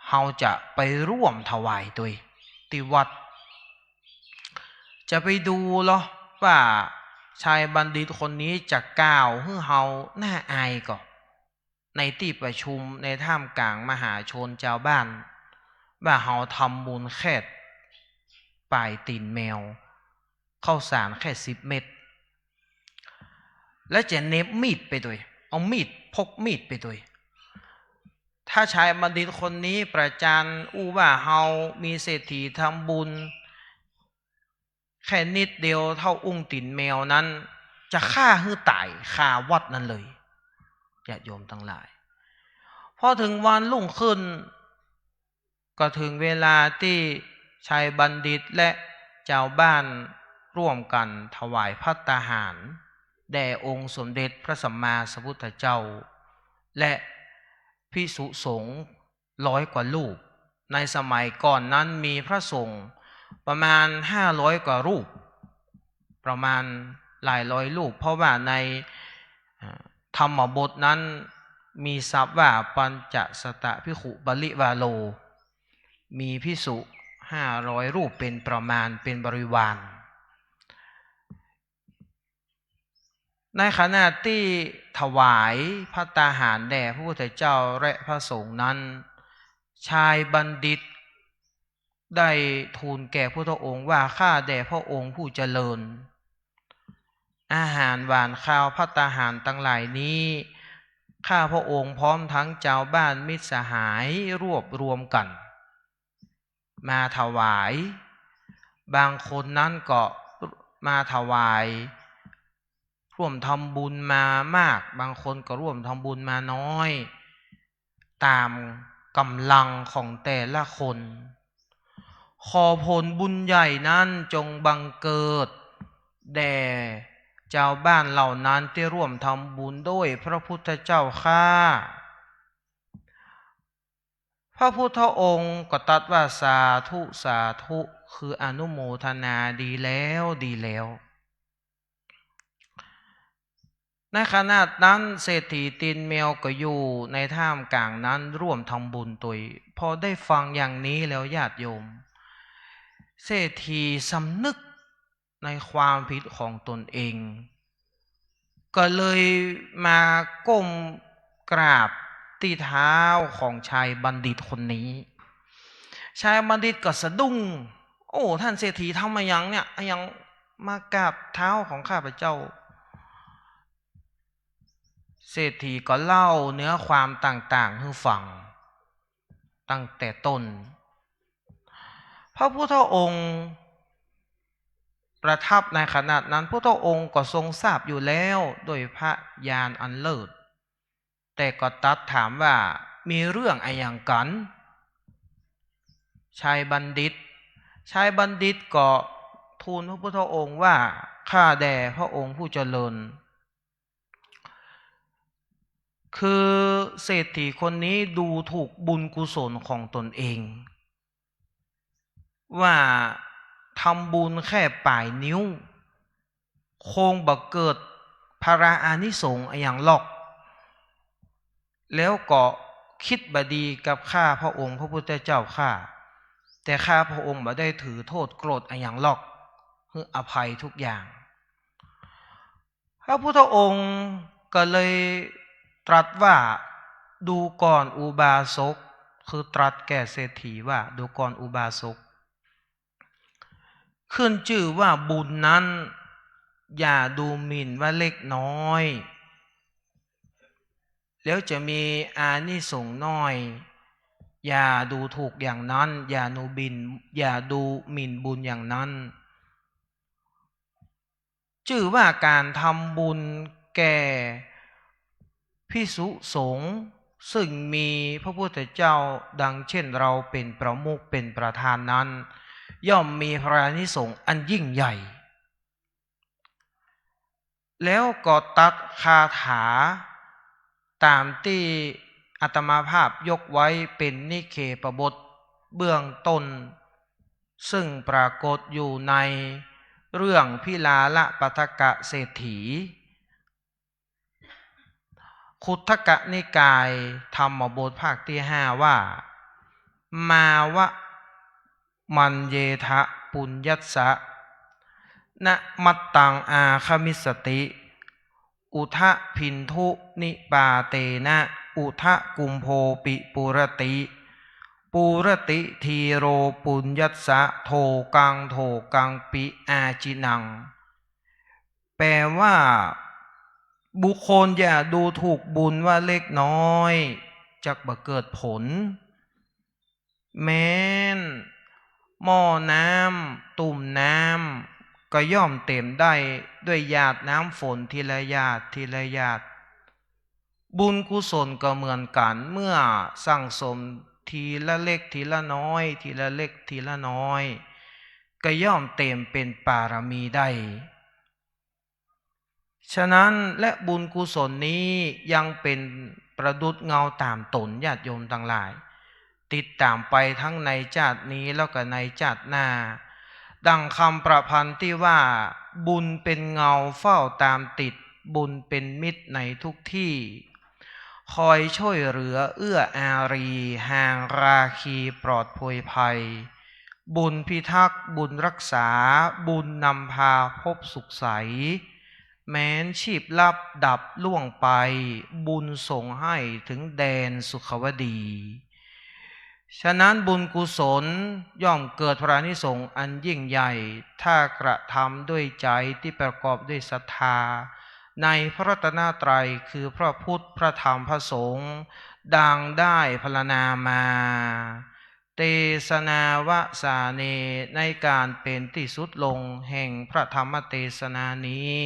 เฮาจะไปร่วมถวายด้วยที่วัดจะไปดูเหรอว่าชายบัณฑิตคนนี้จะกล่าวให้เฮาหน้าอายก่อนในที่ประชุมในท่ามกลางมหาชนชาวบ้านว่าเฮาทำบุญแค่ปลายตีนแมวข้าวสารแค่10 เม็ดและจะเน็บมีดไปด้วยเอามีดพกมีดไปด้วยถ้าชายบัณฑิตคนนี้ประจานอู้ว่าเฮามีเศรษฐีทำบุญแค่นิดเดียวเท่าอุ้งตีนแมวนั้นจะฆ่าให้ตายคาวัดนั้นเลยญาติโยมทั้งหลายพอถึงวันรุ่งขึ้นก็ถึงเวลาที่ชายบัณฑิตและชาวบ้านร่วมกันถวายภัตตาหารแด่องค์สมเด็จพระสัมมาสัมพุทธเจ้าและภิกษุสงฆ์100 กว่ารูปในสมัยก่อนนั้นมีพระสงฆ์ประมาณ500 กว่ารูปประมาณหลายร้อยรูปเพราะว่าในธรรมบทนั้น มีทรัพย์ว่าปัญจสตะภิกขุบริวาโลมีภิกษุ500 รูปเป็นประมาณเป็นบริวารในขณะที่ถวายพระตาหารแด่พระพุทธเจ้าและพระสงฆ์นั้นชายบัณฑิตได้ทูลแก่พระองค์ว่าข้าแด่พระองค์ผู้เจริญอาหารหวานข้าวพระตาหารทั้งหลายนี้ข้าพระองค์พร้อมทั้งเจ้าบ้านมิตรสหายรวบรวมกันมาถวายบางคนนั้นก็มาถวายร่วมทำบุญมามากบางคนก็ร่วมทำบุญมาน้อยตามกำลังของแต่ละคนขอผลบุญใหญ่นั้นจงบังเกิดแด่เจ้าบ้านเหล่านั้นที่ร่วมทำบุญด้วยพระพุทธเจ้าข้าพระพุทธองค์ก็ตรัสว่าสาธุสาธุคืออนุโมทนาดีแล้วดีแล้วในขณะนั้นเศรษฐีตีนแมวก็อยู่ในท่ามกลางนั้นร่วมทำบุญตัวพอได้ฟังอย่างนี้แล้วญาติโยมเศรษฐีสำนึกในความผิดของตนเองก็เลยมาก้มกราบที่เท้าของชายบัณฑิตคนนี้ชายบัณฑิตก็สะดุ้งโอ้ท่านเศรษฐีทำมายังเนี่ยยังมากราบเท้าของข้าพเจ้าเศรษฐีก็เล่าเนื้อความต่างๆให้ฟังตั้งแต่ต้นพระพุทธองค์ประทับในขณะนั้นพระพุทธองค์ก็ทรงทราบอยู่แล้วโดยพระญาณอันเลิศแต่ก็ตรัสถามว่ามีเรื่องอะไรอย่างกันชายบัณฑิตก็ทูลพระพุทธองค์ว่าข้าแด่พระองค์ผู้เจริญคือเศรษฐีคนนี้ดูถูกบุญกุศลของตนเองว่าทำบุญแค่ปลายนิ้วคงบ่เกิดพระอานิสงส์อย่างหรอกแล้วก็คิดบดีกับข้าพระองค์พระพุทธเจ้าข้าแต่ข้าพระองค์บ่ได้ถือโทษโกรธอย่างหรอกให้อภัยทุกอย่างพระพุทธองค์ก็เลยตรัสว่าดูก่อนอุบาสกคือตรัสแก่เศรษฐีว่าดูก่อนอุบาสกขึ้นชื่อว่าบุญนั้นอย่าดูหมิ่นว่าเล็กน้อยแล้วจะมีอานิสงส์น้อยอย่าดูถูกอย่างนั้นอย่าดูหมิ่นบุญอย่างนั้นชื่อว่าการทำบุญแก่ภิกษุสงฆ์ซึ่งมีพระพุทธเจ้าดังเช่นเราเป็นประมุขเป็นประธานนั้นย่อมมีพระอานิสงส์อันยิ่งใหญ่แล้วก็ตัดคาถาตามที่อาตมาภาพยกไว้เป็นนิเคปบทเบื้องต้นซึ่งปรากฏอยู่ในเรื่องพิลาละปัฏกะเศรษฐีคุทกนิกายธรรมบทภาคที่5ว่ามาวะมันเยทะปุญญัสสะนะมัตตังอาคมิสติอุทะพินทุนิปาเตนะอุทะกุมโภปิปุรติทีโรปุญญัสสะโทกังปิอาจินังแปลว่าบุคคลอย่าดูถูกบุญว่าเล็กน้อยจักบ่เกิดผลแม้นหม้อน้ำตุ่มน้ำก็ย่อมเต็มได้ด้วยหยาดน้ำฝนทีละหยาดบุญกุศลก็เหมือนกันเมื่อสั่งสมทีละเล็กทีละน้อยทีละเล็กทีละน้อยก็ย่อมเต็มเป็นปารมีได้ฉะนั้นและบุญกุศลนี้ยังเป็นประดุจเงาตามตนญาติโยมทั้งหลายติดตามไปทั้งในชาตินี้แล้วก็ในชาติหน้าดังคำประพันธ์ที่ว่าบุญเป็นเงาเฝ้าตามติดบุญเป็นมิตรในทุกที่ คอยช่วยเหลือเอื้ออารีห่างราคีปลอดโผยภัยบุญพิทักษ์บุญรักษาบุญนำพาพบสุขใสแม้นชีพลับดับล่วงไปบุญส่งให้ถึงแดนสุขวดีฉะนั้นบุญกุศลย่อมเกิดพระนิสงส์อันยิ่งใหญ่ถ้ากระทำด้วยใจที่ประกอบด้วยศรัทธาในพระรัตนตรัยคือพระพุทธพระธรรมพระสงฆ์ดังได้พรรณนามาเตสนาวสาเนในการเป็นที่สุดลงแห่งพระธรรมเทศนานี้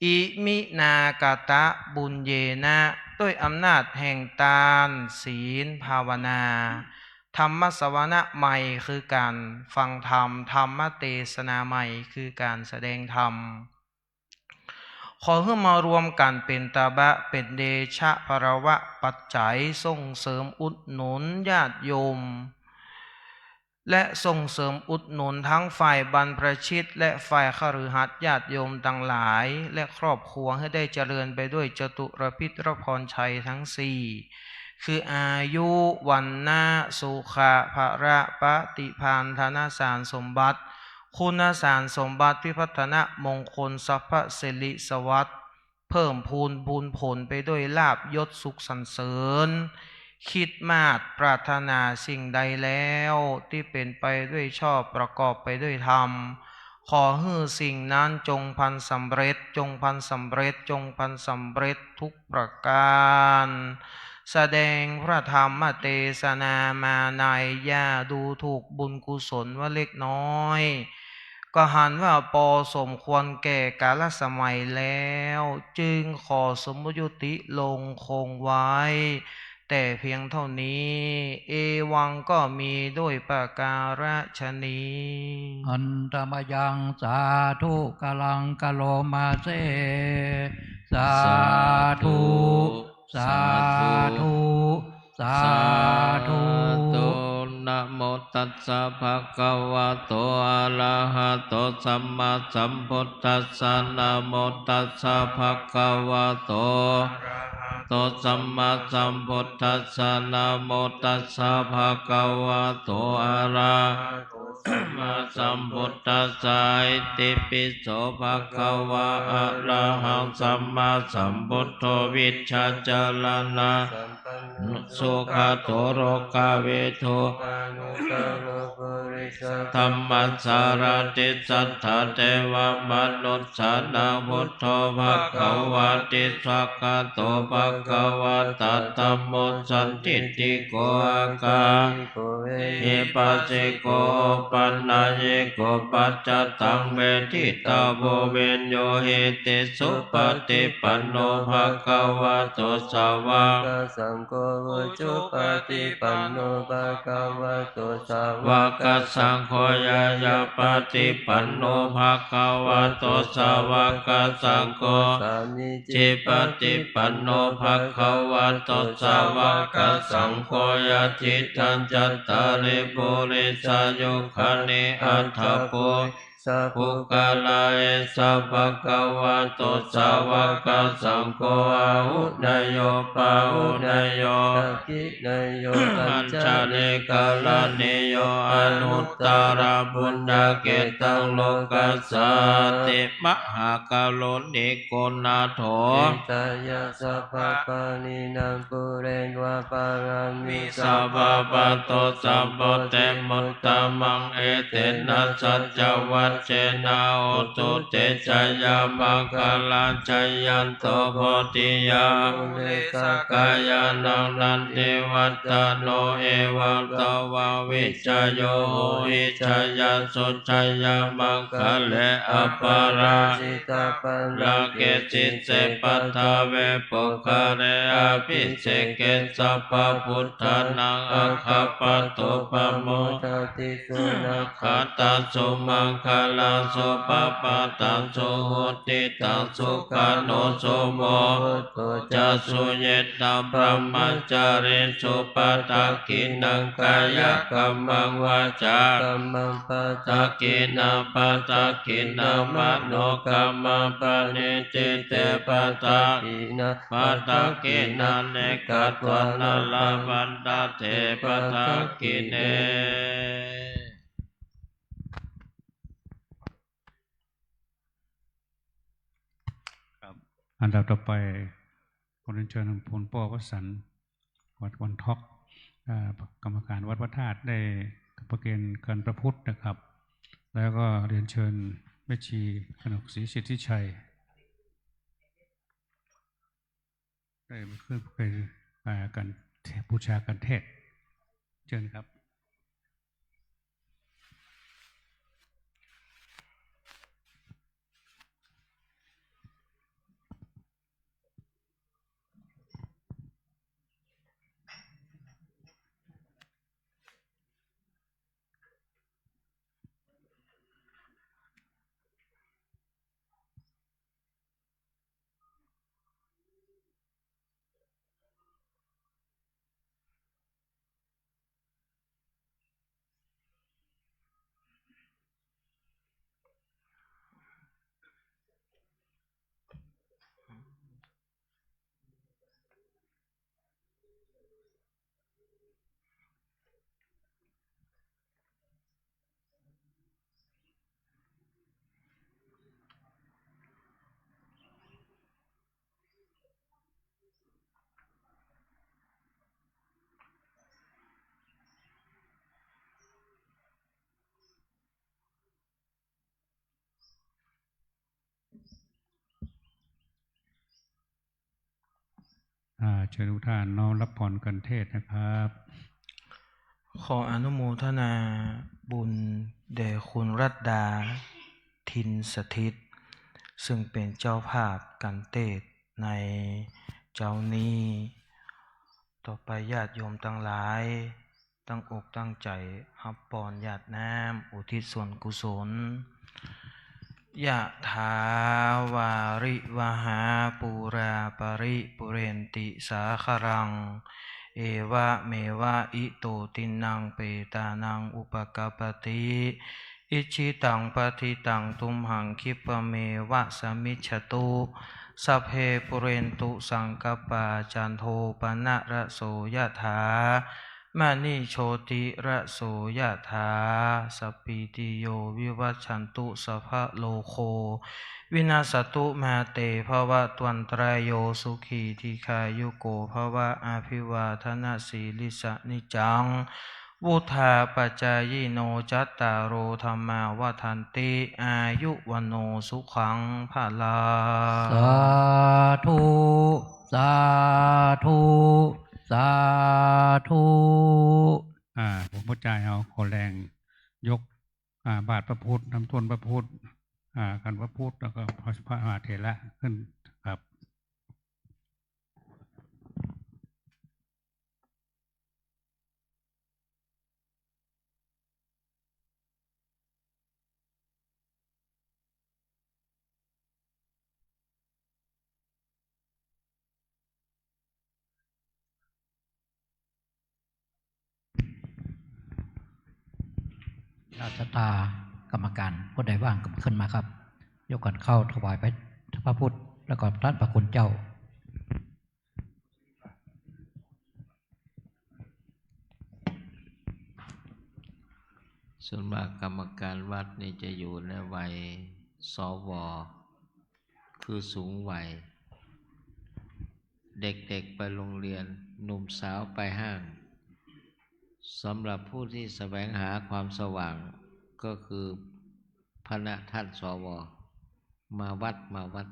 อิมินากตะบุญเยนะด้วยอำนาจแห่งทานศีลภาวนาธรรมสวนะใหม่คือการฟังธรรมธรรมเทศนาใหม่คือการแสดงธรรมขอให้มารวมกันเป็นตบะเป็นเดชะภรวะปัจจัยส่งเสริมอุดหนุนญาติโยมและส่งเสริมอุดหนุนทั้งฝ่ายบรรพชิตและฝ่ายคฤหัสถ์ญาติโยมต่างหลายและครอบครัวให้ได้เจริญไปด้วยจตุรพิตรพรชัยทั้งสี่คืออายุวันนะสุขะภระปฏิภาณธนสารสมบัติคุณสารสมบัติพิพัฒนมงคลสัพพสิริสวัสดิ์เพิ่มพูนผลไปด้วยลาภยศสุขสรรเสริญคิดมาดปรารถนาสิ่งใดแล้วที่เป็นไปด้วยชอบประกอบไปด้วยธรรมขอให้สิ่งนั้นจงพันสำเร็จจงพันสำเร็จจงพันสำเร็จทุกประการแสดงพระธรรมเทศนามาในญาดูถูกบุญกุศลว่าเล็กน้อยก็หันว่าพอสมควรแก่กาลสมัยแล้วจึงขอสมยุติลงคงไว้แต่เพียงเท่านี้เอวังก็มีด้วยประการฉนี้อันตมยังสาธุกลังกะโลมาเซสาธุสาธุสาธุนะโมตัสสะภะคะวะโตอะระหะโตสัมมาสัมพุทธัสสะนะโมตัสสะภะคะวะโตสัมมาสัมพุทธัสสะนะโมตัสสะภะคะวะโตอะระหะโตสัมมาสัมพุทธัสสะอิติปิโสภะคะวะอะระหังสัมมาสัมพุทโธวิชชาจารณะสุขโตโรกาเวโทธัมมัสสารติสัทธาเทวมนุสสานังพุทโธภะคะวะติสักขะโตภะคะวะตะธัมโมสันทิฏฐิโกอาการหิปัสสิโกปันนาเยโกปัจจตังเวทิตาโวเวนโยเหติสุปฏิปันโนภะคะวะโตสาวกสังโฆจุปฏิปันโนภะคะวะโตสาวกสังโฆยายาปฏิปันโนภะคะวะโตสาวกสังโฆจิปฏิปันโนภะคะวะโตสาวกสังโฆยะทิทันจัตตาริปุริสายุคานิอัตถปุภุกาลาเอสัพพะคะวะโตสาวกสังโฆอาหุนายโยปาหุนายโยกินายโยปัญจเนกาลานิโยอนุตตรบุญญาเกตังโลกัสสติมหากาโลนิโกนาโถตายาสัพพะปานินังปุเรนวะปารามิสัพพะปะโตสัพพะเตมุตตะมังเอเตนะสัจจวัชเชนะโอตุเตชะยามังคลังชยันโตโพธิยังสกายานังนันติวัตตโนเอวัตตวาวิจโยหิชยาสุชยามังคะเลอปาราสิตาปัญราเกจิเสปัทาเวปุคะเรอภิเสเกสัพพพุทธานังอัคคปะโตปะโมทติสุนัขขัตตาสุมังคา ลาสุปปะตังสุโหติตังสุขานุสุโมตุจะสุเยตังพรหมจาริสุปตักกินังกายกรรมังวาจากรรมังปัจจกินาปัจจกินามโนกรรมังปณิจิเตปัจจกินาปัจจกินาเนกัตวานาลาบันตาเทปัจจกิเน อันดับต่อไปขอเรียนเชิญพลป้อวสันต์วัดวันท็อกกรรมการวัดพระธาตุได้ประเกณฑ์การประพุทธนะครับ แล้วก็เรียนเชิญแม่ชีกนกศรีสิทธิชัยได้มาขึ้นไปกันบูชากันเทศเชิญครับ เชิญทุกท่านน้อมรับพรกันเทศนะครับ ขออนุโมทนาบุญแด่คุณรัตดาทินสถิตซึ่งเป็นเจ้าภาพกันเทศในเจ้านี้ ต่อไปญาติโยมทั้งหลายตั้งอกตั้งใจรับพรญาติน้ำอุทิศส่วนกุศลยะถาวาริวหาปูราปริปุเรนติสาครังเอวะเมวะอิโตตินังเปตานังอุปกัปปติอิชิตังปฏิตังทุมหังคิปะเมวะสมิจฉตุสัพเพปุเรนตุสังกปาจันโทปนะระโสยะถามณีโชติระโสยะถาสัพพิติโยวิวัชชันตุสัพพะโลโควินาศตุมาเตภวะตวันตรายโยสุขีทีคายุโกภวะอาภิวาทนาสีลิสะนิจังวุธาปัจจายโนจัตตารโอธรรมาวทันติอายุวันโนสุขังภาลา สาธุสาธุสาธุ ผมพระจ่ายเอาขอแรงยกบาทพระพุทธน้ำต้นพระพุทธกันพระพุทธแล้วก็พระมหาเถระขึ้นครับ ราชตากรรมการผู้ใดว่างก็ขึ้นมาครับ ยกกันเข้าถวายพระพุทธแล้วก็ท่านพระคุณเจ้า ส่วนมากกรรมการวัดนี่จะอยู่ในวัยสวคือสูงวัยเด็กๆไปโรงเรียนหนุ่มสาวไปห้างสำหรับผู้ที่แสวงหาความสว่างก็คือพระท่านสวมาวัด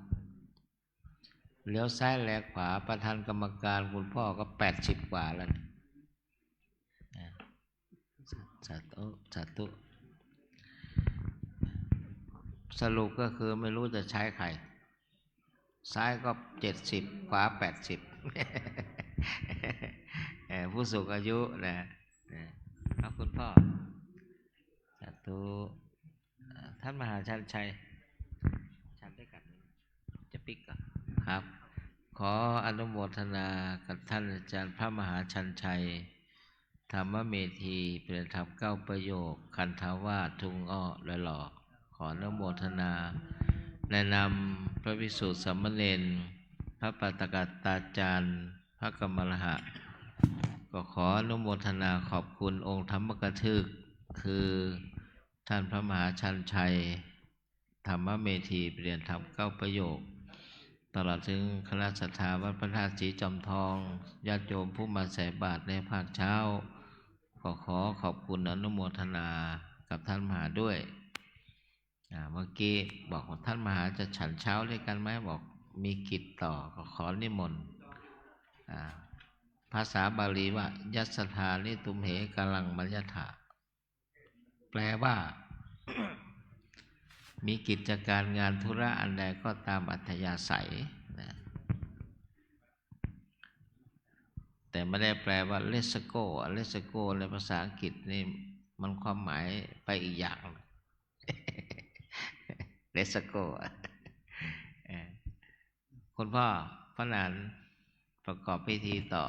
เลี้ยวซ้ายแลขวาประธานกรรมการคุณพ่อก็80 กว่าแล้วสาธุสรุปก็คือไม่รู้จะใช้ใครซ้ายก็70ขวา80 ผู้สูงอายุนะครับคุณพ่อสาธุ ท่านมหาชันชัยชันด้วยกันจะปิกก่อนครับ ขออนุโมทนากับท่านอาจารย์พระมหาชันชัยธรรมเมธีเป็นธรรม9 ประโยคคันธาวาสทุงอ้อและหล่อขออนุโมทนาแนะนำพระภิกษุสามเณรพระปัตตกตาจารย์พระกรรมรหะก็ขออนุโมทนาขอบคุณองค์ธรรมกถึกคือท่านพระมหาชันชัยธรรมเมธีเปลี่ยนธรรม9 ประโยคตลอดถึงคณะศรัทธาวัดพระธาตุศรีจอมทองญาติโยมผู้มาใส่บาตรในภาคเช้าก็ขอขอบคุณอนุโมทนากับท่านมหาด้วยเมื่อกี้บอกว่าท่านมหาจะฉันเช้าด้วยกันไหมบอกมีกิจต่อก็ขอนิมนต์ภาษาบาลีว่ายัสสธานิตุมเหกาลังมัญญถาแปลว่า มีกิจการงานธุระอันใดก็ตามอัธยาศัยนะแต่ไม่ได้แปลว่า let's go ในภาษาอังกฤษนี่มันความหมายไปอีกอย่าง let's go คุณพ่อพระนานประกอบพิธีต่อ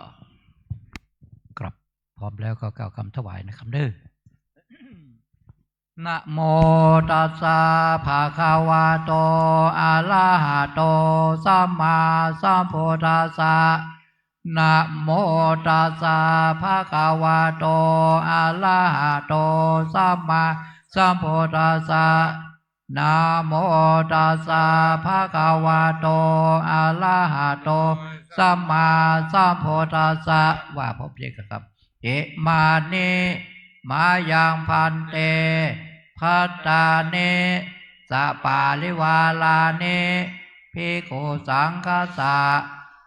ครับพร้อมแล้วก็กล่าวคำถวายนะครับเด้อ นะโมตัสสะภะคะวะโตอะระหะโตสัมมาสัมพุทธัสสะนะโมตัสสะภะคะวะโตอะระหะโตสัมมาสัมพุทธัสสะนะโมตัสสะภะคะวะโตอะระหะโตสัมมาสัมพุทธัสสะว่าพบเจครับเอมานิมายังพันเตพัตตานิสะปาลิวาลานิภิกขุสังฆสะ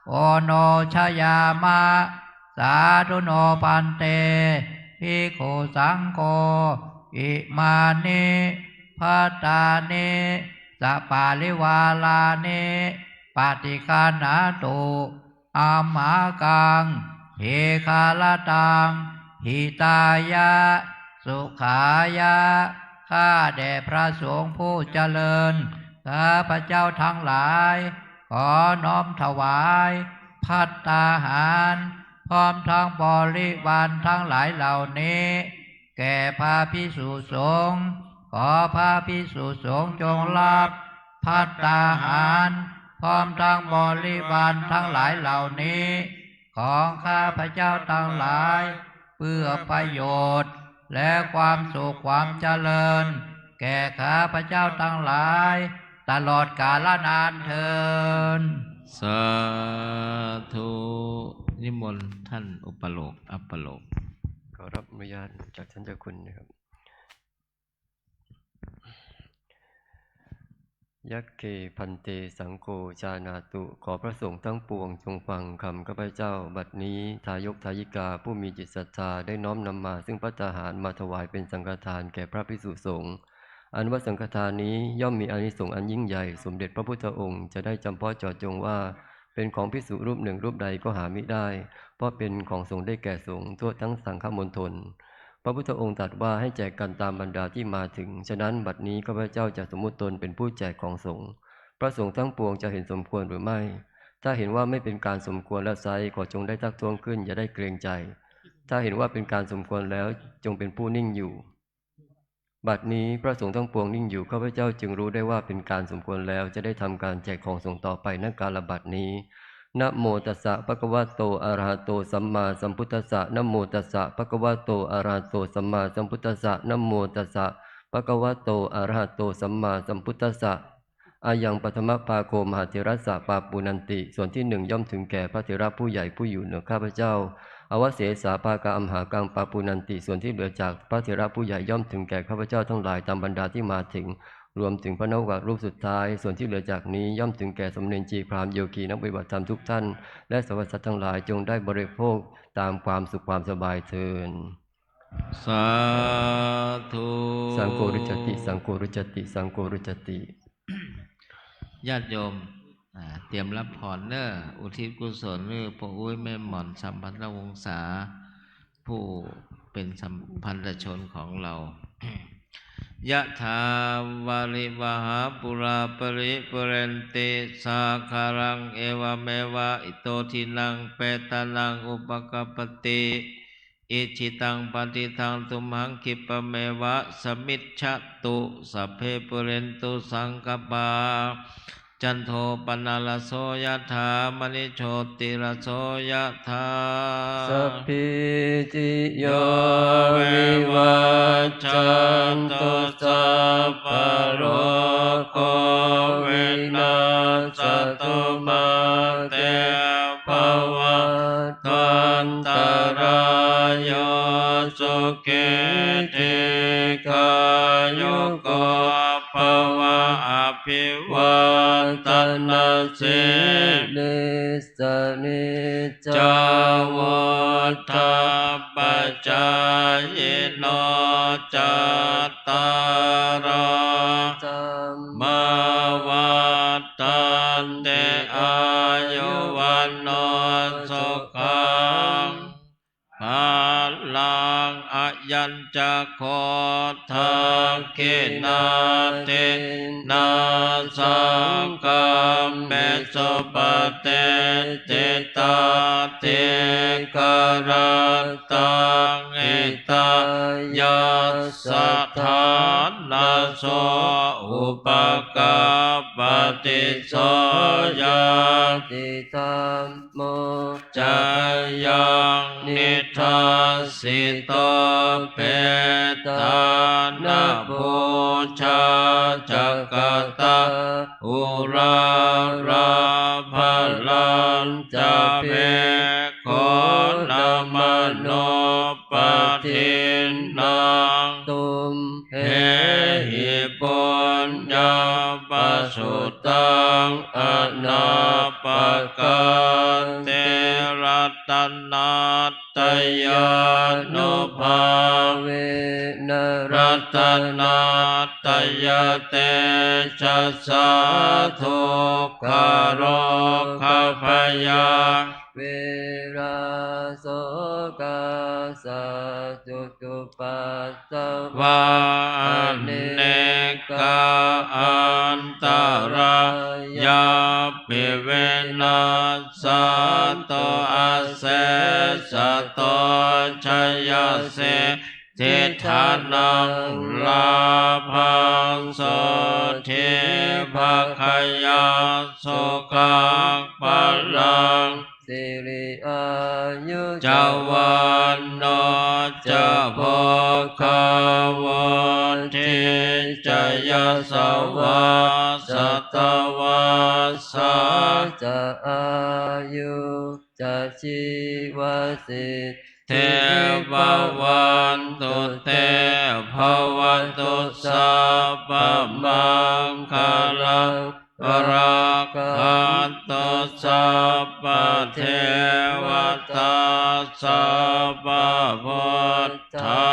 โอโนชยามะสาธุโนพันเตภิกขุสังโฆอิมานิพัตตานิสะปาลิวาลานิปฏิคานาตุอามากังเฮคาลตังหิตายะสุขายะข้าแด่พระสงฆ์ผู้เจริญข้าพระเจ้าทั้งหลายขอน้อมถวายภัตตาหารพร้อมทั้งบริวารทั้งหลายเหล่านี้แก่พระภิกษุสงฆ์ขอพระภิกษุสงฆ์จงรับภัตตาหารพร้อมทั้งบริวารทั้งหลายเหล่านี้ของข้าพระเจ้าทั้งหลายเพื่อประโยชน์และความสุขความเจริญแก่ข้าพระเจ้าทั้งหลายตลอดกาลนานเทิน สาธุนิมนต์ท่านอุปโลกอัปโลก ขอรับอนุญาตจากท่านเจ้าคุณนะครับยักเกพันเตสังโฆชานาตุขอพระสงฆ์ทั้งปวงจงฟังคำข้าพเจ้าบัดนี้ทายกทายิกาผู้มีจิตศรัทธาได้น้อมนำมาซึ่งภัตตาหารมาถวายเป็นสังฆทานแก่พระภิกษุสงฆ์อันว่าสังฆทานนี้ย่อมมีอานิสงส์อันยิ่งใหญ่สมเด็จพระพุทธองค์จะได้จำเพาะเจาะจงว่าเป็นของภิกษุรูปหนึ่งรูปใดก็หามิได้เพราะเป็นของสงฆ์ได้แก่สงฆ์ทั่วทั้งสังฆมณฑลพระพุทธองค์ตรัสว่าให้แจกกันตามบรรดาที่มาถึงฉะนั้นบัดนี้ข้าพเจ้าจะสมมุติตนเป็นผู้แจกของสงฆ์พระสงฆ์ทั้งปวงจะเห็นสมควรหรือไม่ถ้าเห็นว่าไม่เป็นการสมควรและไซขอจงได้ทักท้วงขึ้นอย่าได้เกรงใจถ้าเห็นว่าเป็นการสมควรแล้วจงเป็นผู้นิ่งอยู่บัดนี้พระสงฆ์ทั้งปวงนิ่งอยู่ข้าพเจ้าจึงรู้ได้ว่าเป็นการสมควรแล้วจะได้ทำการแจกของสงฆ์ต่อไปณกาลบัดนี้นะโมตัสสะภะคะวะโตอะระหะโตสัมมาสัมพุทธัสสะนะโมตัสสะภะคะวะโตอะระหะโตสัมมาสัมพุทธัสสะนะโมตัสสะภะคะวะโตอะระหะโตสัมมาสัมพุทธัสสะอายังปฐมภาโคมหาเถระสะปาปุนันติส่วนที่หนึ่งย่อมถึงแก่พระเถระผู้ใหญ่ผู้อยู่เหนือข้าพเจ้าอวเสสาภากาอัมหากังปาปุนันติส่วนที่เหลือจากพระเถระผู้ใหญ่ย่อมถึงแก่ข้าพเจ้าทั้งหลายตามบรรดาที่มาถึงรวมถึงพระนวากรูปสุดท้ายส่วนที่เหลือจากนี้ย่อมถึงแก่สมณเณรจีพราหมณ์โยคีนักปฏิบัติธรรมทุกท่านและสรรพสัตว์ทั้งหลายจงได้บริโภคตามความสุขความสบายเถิด สาธุ สังโฆรุจติสังโฆรุจติสังโฆรุจติ ญาติโยมเตรียมรับพรเนออุทิศกุศลเนอพระอุ้ยแม่หม่อนสัมพันธวงศาผู้เป็นสัมพันธชนของเรา ยะถาวาริวหาปุราปริปุเรนติสาคารังเอวเมวะอิโตทินังเปตานังอุปกปปติอิจิตังปฏิทังตุมหังคิปะเมวะสมิจฉตุสัพเพปุเรนตุสังกปาจันโทปนาลโสยะถามณิโชติรโสยะถา สัพพิติโยวิวัจจันตุสัพพะโรโควินาศตุมาเตภวัตวันตรายโยสุขิติขายุโกภวะอภิวัตนาสิลิสนิจาวุฒาปัจจายโนจัตตารโอมาวัฏันเตอายุวันโนสุขังภาลังอายัญจะโคทักขินาเตนาสังกัมเมสุปเตติตาเตกรัตตังอิตายาสัทธานาโสอุปกาปฏิโสยาติธัมโมจะยังนิทัสสิโตเปตานาภูชาจักตาอุราราภลันจะเพโคนามโนปทินนางตุมเหหิปุญญาปสุตังอนาปกันเตรัตนาตยานุภาเวนรัตนาตยเตชัสสะทุกขโรคพยาเวราโสกาสัจจุปัสสวะอเนกาอันตรายาปิเวนัสสันโตอาเสสโตชยเสทิฐานังลาภังโสทิภคยาสุขังพลังสิริอายุจาวันโนจะโภคาวทิจยสวาสตวาสาจะอายุจะชีวสิทธิเทววันตุเตภวันตุสัพพมังคลังรักขันตุสัพพเทวตาสัพพพุทธา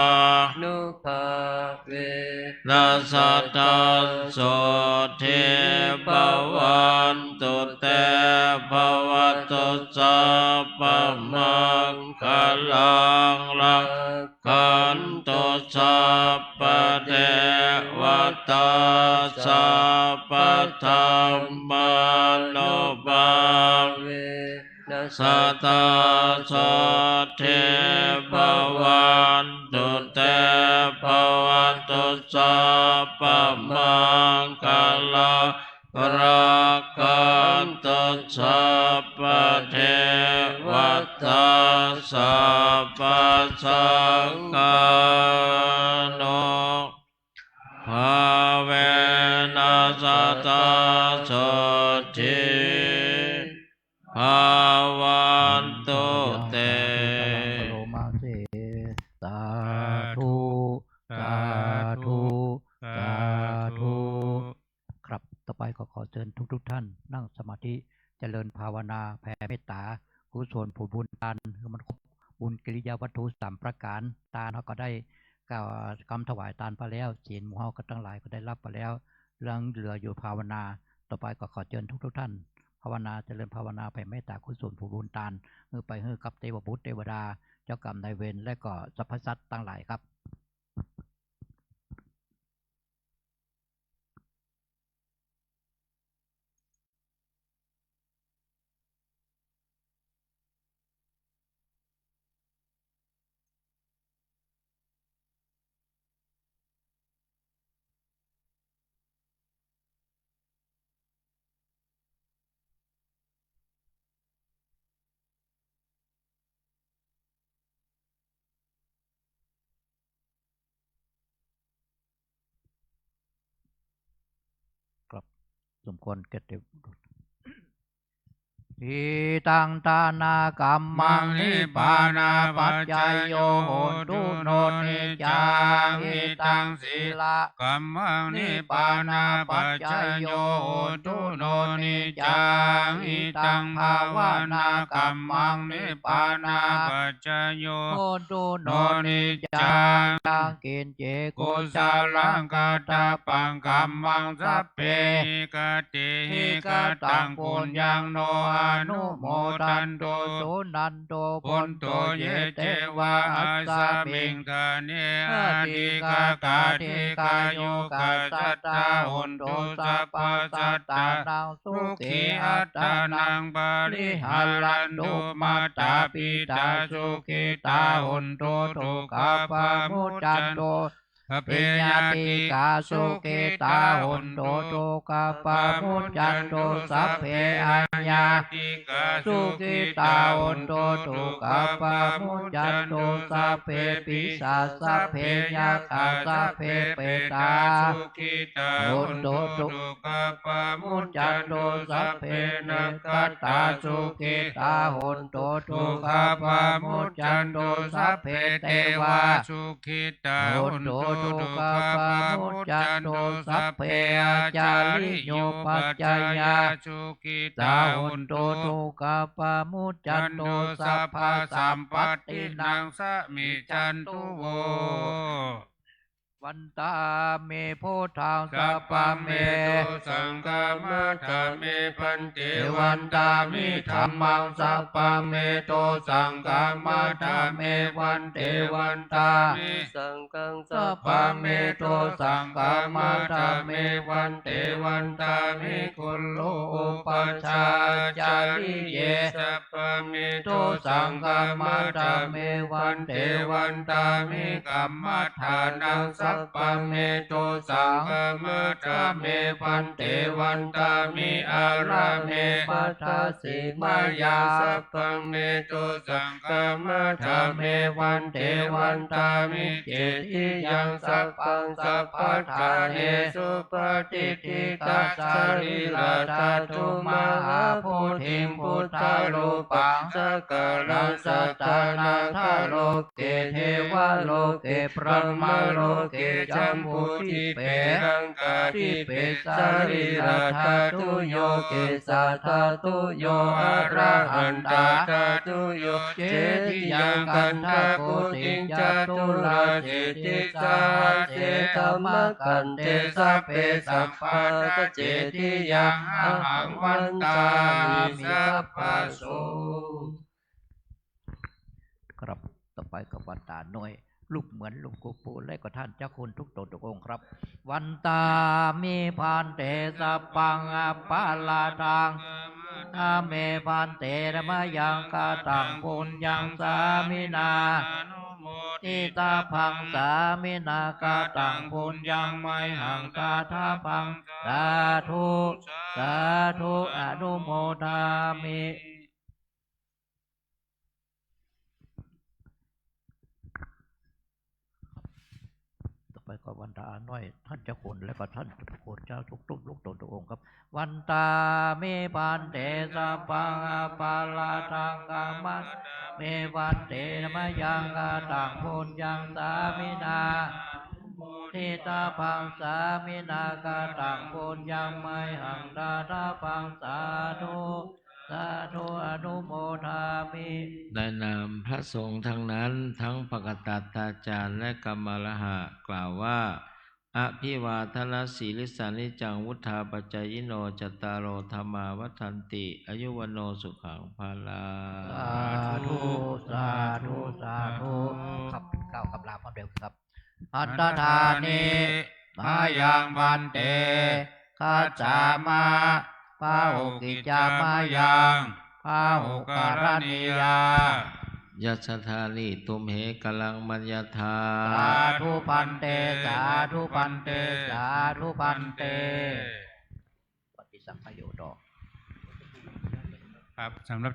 นุภาเวนัสสัทธัสโสเทภวันตุเตภวันตุสัพพมังคลังรักขันตุสัพพเทวตาสัพพธรรมานุภาเวนัสสัทธัสโสเทภวันตุเตภวันตุสัพพมังคลังรักขันตุสัพพเทวตาสัพพสังฆานุภาเวนัสสัทธัสโสทิภาวันตุเต โลมาเสสาธุสาธุสาธุครับต่อไปก็ขอเชิญทุกท่านนั่งสมาธิเจริญภาวนาแผ่เมตตากุศลผลบุญทานคือมันครบบุญกิริยาวัตถุ3ประการทานเขาก็ได้กล่าวคำถวายทานไปแล้วศีลหมู่เฮาก็ทั้งหลายก็ได้รับไปแล้วเรื่องเหลืออยู่ภาวนาต่อไปก็ขอเชิญทุกท่านภาวนาเจริญภาวนาแผ่เมตตากุศลผลบุญทานไปให้กับเทวบุตรเทวดาเจ้ากรรมนายเวรและก็สรรพสัตว์ทั้งหลายครับ สมควรแก่เต็มอิตังทานากรรมังนิพพานาปัจจยโยโหตุโนนิจังอิตังศีลา กัมมังนิปานาปัจจยโยโหตุโนนิจังอิตังภาวนากัมมังนิปานาปัจจยโย โหตุโน โนนิจัง จังกินเจโก กุ จา สา ลั ลั ง งกตาปังกัมมังสัพเพกติหิกตังปุญญังโนอนุโมทันโต สุนันโต พุนโตเยเทวาอาสามิงคาเนอาทิกากาทิกาโยกาสัตตาหุนตุสัพพสัตตา นังสุ ทุก ขี ขี อั อั ต ต ตา ตา นั นั ง งบาลิหารันตุมาตาปิตาสุขิตาหุนตุทุกขปามุจจันโต อ ปิ ภิ ญ ญา ญา ติ ติ กาก า สุ สุ ขิ ขิ ตา ตา หุ หุ น น โต โต ตุ ตุ ก กา ปา ปา มุ มุ จ จ จั จั น น ตุ ตุ สั สั พ พ เพ เพ อั อั ญ ญ ญา ญา ติกา สุ สุ ขิ ขิ ตา ตา หุ หุ น น โต โต ตุ ตุ กา กา ปา ปา มุ มุ จ จ จั จั น น ตุ ตุ สั สั พ พ เพ เพ ปิ ปิ สา สา สั สั พ พ เพ เพ ยา ยั คา คา สั สั พ พ เพ เพ เป เป ตา ตาสุขิตา หุ หุ น น โต โต ตุ ตุกาปามุ มุ จ จ จั จั น น ตุ ตุ สั สั พ พ เพ เพ นั เน ก ก ขัต ตา ตา สุ สุ ขิ ขิ ตา ตา หุนโต ตุ ตุ กาก า ปา ปา มุ มุ จ จ จั จั น น ตุ ตุ สั สั พ พ เพ เพ เท เท วาว า สุขิตา หุ หุ น น โต โต ตุ ตุ กาก า ปา ปา มุ มุ จ จ จั จั น น ตุ ตุ สั สั พ พ เพ เพ อา อา จา จา ริ ริ โย โย ปั ปั จ จ จ จ ย ย ยา สุขิ สา ตา หุ หุ น น โต โต ตุกาปามุจจั จั น น ตุ ตุ สั สั พ พ พ พะ สั สั ม ม ป ปัต ติ ติ นั นั ง งสะมิจันตุโว วันตาเมโพธัง สั สั พ พ พ พะ เม เม ตุสังฆมัฏฐาเมพันเต เท วั วัน น ตา ตา มิ มิ ธั ธั ม ม มั มั ง ง สั สั พ พ พ พะ เม เม โต โต สั สั ง ง ฆ ฆ มั มั ฏ ฏ ฐา ฐา เม เม พั วัน น เต เต วั วัน น ตา ตา มิ สังฆังสั สั พ พ พะ พะ เม เม โต โต สั สั ง ง ฆ ฆ ั มั มั ฏ ฏ ฐา ฐา เม เม วั วัน น เต เต วั วัน น ตา ตา มิ มิ คุ คุ ณ ณ โล โล อุ ปั ปั ช ช ฌา ฌา จา จา ริ ริ เย เย สัพพะเมโต โต สั สั ง ง ฆ ฆ มั มั ฏ ฏ ฐา ฐา เม เม วั วัน น เต เต วั วัน น ตา ตา มิ มิ กั กั ม ม มั มั ฏ ฏ ฐา ฐา นั นั ง ง สั สั พ พ พะ พะ เม เม โต โต สั สั ง ง ฆ ฆ มัฏฐาเม พั พั น น เต เต วั วัน น ตา ตา มิ มิ อา อา รา รา เม เม ปั ปั ท ท ธา ธ สิ สิ มา มาายยาสัพพะเมโตสังฆมัฏฐาเมวันเตวันตามิเจติยังสัพพังสัพพะทาเนสุปฏิทิตัสสริราธาตุมหาโพธิมพุทธาโลปังสักการังสัตตานังทาโลเกเทวโลเกพระมโลเกจัมพุทิเปรังกาทิเปสริราธาตุโยเกสาธาตุโยอะระหันตาธาตุโยเจติยังกันทาโกติงจตุลาเจติสาเสธรรมกันเตสัพเพสัพพะเจติยังอหังวันตามิสัพพะโส ครับต่อไปกับวันตาหน่อยลูกเหมือนลุงกูปูและก็ท่านเจ้าคุณทุกตนทุกองค์ครับ วันตามีพันเตสัพพังอปาลาทังอาเมพันเตระมะยังกาตังปุญญังสามินาอิตาพังสามินากาตังปุญญังไมหังตาทาพังสาธุสาธุอนุโมทามิต่อไปก็วันตาน้อยท่านเจ้าคุณและก็ท่านทุกคนเจ้าทุกลูกตนทุกองค์ครับวันตาเมพันเตสัพพังอปาลาทังกามัสเมวันเตนะมะยังกาตังปุญญังสามินาทิตาพังสามินากาตังปุญญังไมหังตาทาพังสาธุสาธุอนุโมทามิ ในนามพระสงฆ์ทั้งนั้นทั้งปกตัตตาจารย์และกรรมลหะกล่าวว่าอภิวาทนาสีลิสานิจังวุธาปัจจายโนจตตารโอธรรมาวัฏันติอายุวโนสุขังภาลา สาธุสาธุสาธุครับก้าวกับลาพร้อมเดียวครับอัตตานิมายังพันเตข้าจามาพาหุกิจามายังพาหุการณิยา ยัชธาลีตุมเหกลังมัญญาธา สาธุพันเตสาธุพันเตสาธุพันเตปฏิสังขโยดอก ครับสำหรับ